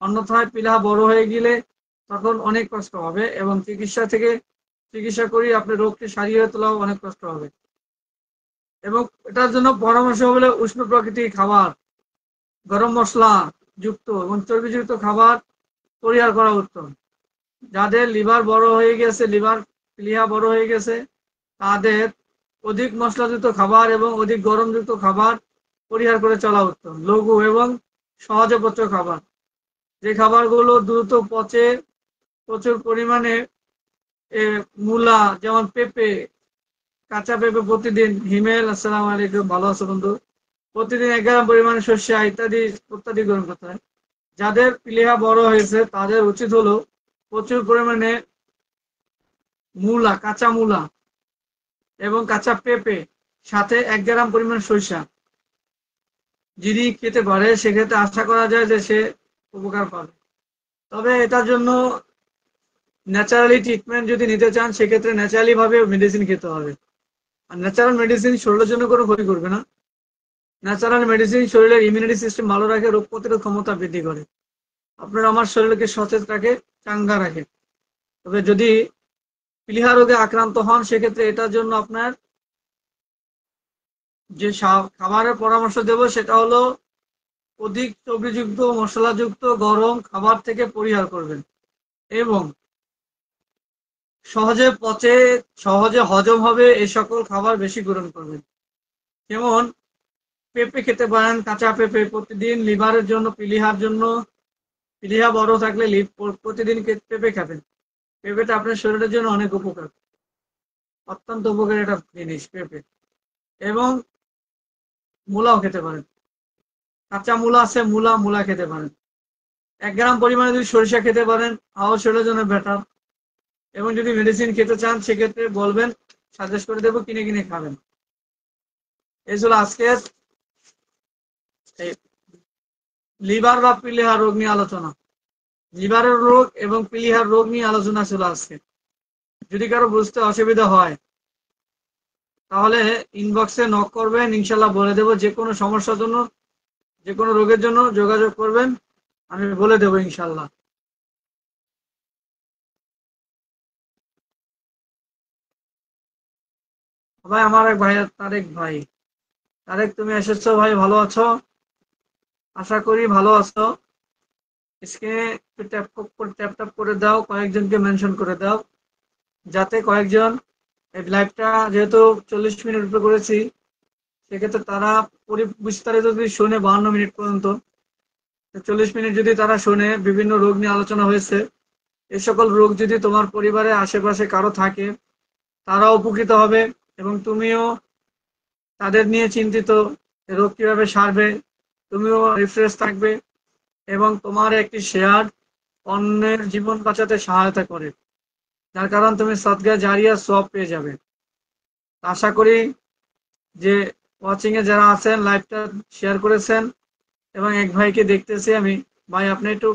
অন্যথায় প্লীহা বড় হয়ে গেলে তখন অনেক কষ্ট হবে এবং চিকিৎসা করি আপনার রোগটি সারিয়ে তোলাও অনেক কষ্ট হবে। এবং এটার জন্য পরামর্শ হলে উষ্ণ প্রকৃতির খাবার, গরম মশলা যুক্ত এবং চর্বিযুক্ত খাবার পরিহার করা উত্তম। যাদের লিভার বড় হয়ে গেছে, লিভার প্লীহা বড় হয়ে গেছে, তাদের অধিক মশলাযুক্ত খাবার এবং অধিক গরমযুক্ত খাবার পরিহার করে চলা উত্তম। লঘু এবং সহজে পচ্য খাবার, যে খাবারগুলো দ্রুত পচে, প্রচুর পরিমাণে মূলা, যেমন পেঁপে, কাঁচা পেঁপে প্রতিদিন, হিমেল, আসসালামু আলাইকুম, ভালো আছো বন্ধু, প্রতিদিন 1 গ্রাম পরিমাণে সর্ষে ইত্যাদি ইত্যাদি গ্রহণ করতে হয়। যাদের প্লীহা বড় হয়েছে তাদের উচিত হলো প্রচুর পরিমাণে মূলা, কাঁচা মূলা এবং কাঁচা পেঁপে, সাথে 1 গ্রাম পরিমাণ সরিষা যদি খেতে পারে, সেক্ষেত্রে আশা করা যায় যে সে উপকার পাবে। তবে এটার জন্য ন্যাচারালি ট্রিটমেন্ট যদি নিতে চান, সেক্ষেত্রে ন্যাচারালি ভাবে মেডিসিন খেতে হবে। আর ন্যাচারাল মেডিসিন শরীরের জন্য কোনো ক্ষতি করবে না। ন্যাচারাল মেডিসিন শরীরের ইমিউনিটি সিস্টেম ভালো রাখে, রোগ প্রতিরোধ ক্ষমতা বৃদ্ধি করে, আপনার আমার শরীরকে সতেজ রাখে, চাঙ্গা রাখে। তবে যদি প্লীহা রোগে আক্রান্ত হন সেক্ষেত্রে এটার জন্য আপনার যে খাবারের পরামর্শ দেব সেটা হলো অধিক চর্বিযুক্ত মশলাযুক্ত গরম খাবার থেকে পরিহার করবেন এবং সহজে পচে সহজে হজম হবে এই সকল খাবার বেশি গ্রহণ করবেন। যেমন পেঁপে খেতে পারেন, কাঁচা পেঁপে প্রতিদিন লিভারের জন্য, প্লীহার জন্য, প্লীহা বড় থাকলে প্রতিদিন পেঁপে খাবেন। পেঁপেটা আপনার শরীরের জন্য অনেক উপকার, অত্যন্ত উপকারী একটা জিনিস পেঁপে। এবং মূলাও খেতে পারেন, কাঁচা মূলা আছে, মূলা খেতে পারেন। 1 গ্রাম পরিমাণে যদি সরিষা খেতে পারেন তাও শরীরের জন্য বেটার। এবং যদি মেডিসিন খেতে চান সেক্ষেত্রে বলবেন, সাজেস্ট করে দেবো, কিনে কিনে খাবেন। এই ছিল আজকের লিভার বা প্লীহা রোগ নিয়ে আলোচনা। লিভারের রোগ এবং প্লীহার রোগ নিয়ে আলোচনা ছিল আজকে। যদি কারো বুঝতে অসুবিধা হয় তাহলে ইনবক্সে নক করবেন, ইনশাল্লাহ বলে দেবো। যে কোনো সমস্যার জন্য, যে কোনো রোগের জন্য যোগাযোগ করবেন, আমি বলে দেবো ইনশাল্লাহ। ভাই আমার এক ভাই, তারেক ভাই। তারেক, তুমি এসেছো ভাই, ভালো আছো? আশা করি ভালো আছো। স্ক্রিনে একটু ট্যাপ ট্যাপ করে দাও, কয়েকজনকে মেনশন করে দাও, যাতে কয়েকজন এই লাইভটা, যেহেতু 40 মিনিট উপরে করেছি, সেক্ষেত্রে তারা বিস্তারিত যদি শোনে 52 মিনিট পর্যন্ত, 40 মিনিট যদি তারা শোনে, বিভিন্ন রোগ নিয়ে আলোচনা হয়েছে, এই সকল রোগ যদি তোমার পরিবারের আশেপাশে কারো থাকে তারাও উপকৃত হবে এবং তুমিও তাদের নিয়ে চিন্তিত, রোগ কিভাবে সারবে, তুমিও রিফ্রেশ থাকবে এবং তোমার একটি শেয়ার অন্যের জীবন বাঁচাতে সহায়তা করে, যার কারণ তুমি সদকা জারিয়া সওয়াব পেয়ে যাবে। আশা করি যে ওয়াচিং এ যারা আছেন, লাইভটা শেয়ার করেছেন এবং এক ভাইকে দেখতেছি আমি। ভাই আপনি একটু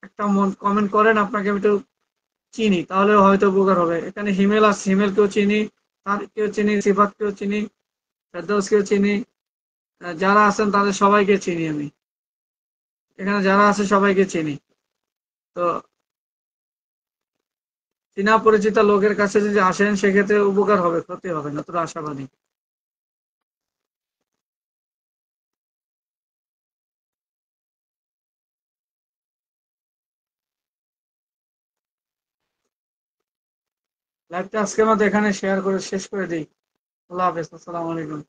একটা কমেন্ট করেন, আপনাকে আমি একটু চিনি, তাহলে হয়তো উপকার হবে। এখানে হিমেল আছে, হিমেলকেও চিনি, তারকেও চিনি, সিফাতকেও চিনি, ফেরদৌসকেও চিনি, যারা আছেন তাদের সবাইকে চিনি আমি। এখানে যারা আছে সবাইকে চিনি। তো চিনা পরিচিত লোকের কাছে যদি আসেন সেক্ষেত্রে উপকার হবে, ক্ষতি হবে না, তোরা আশাবাদী। লাইভটা আজকের মতো এখানে শেয়ার করে শেষ করে দিই। আল্লাহ হাফেজ, আসসালামু আলাইকুম।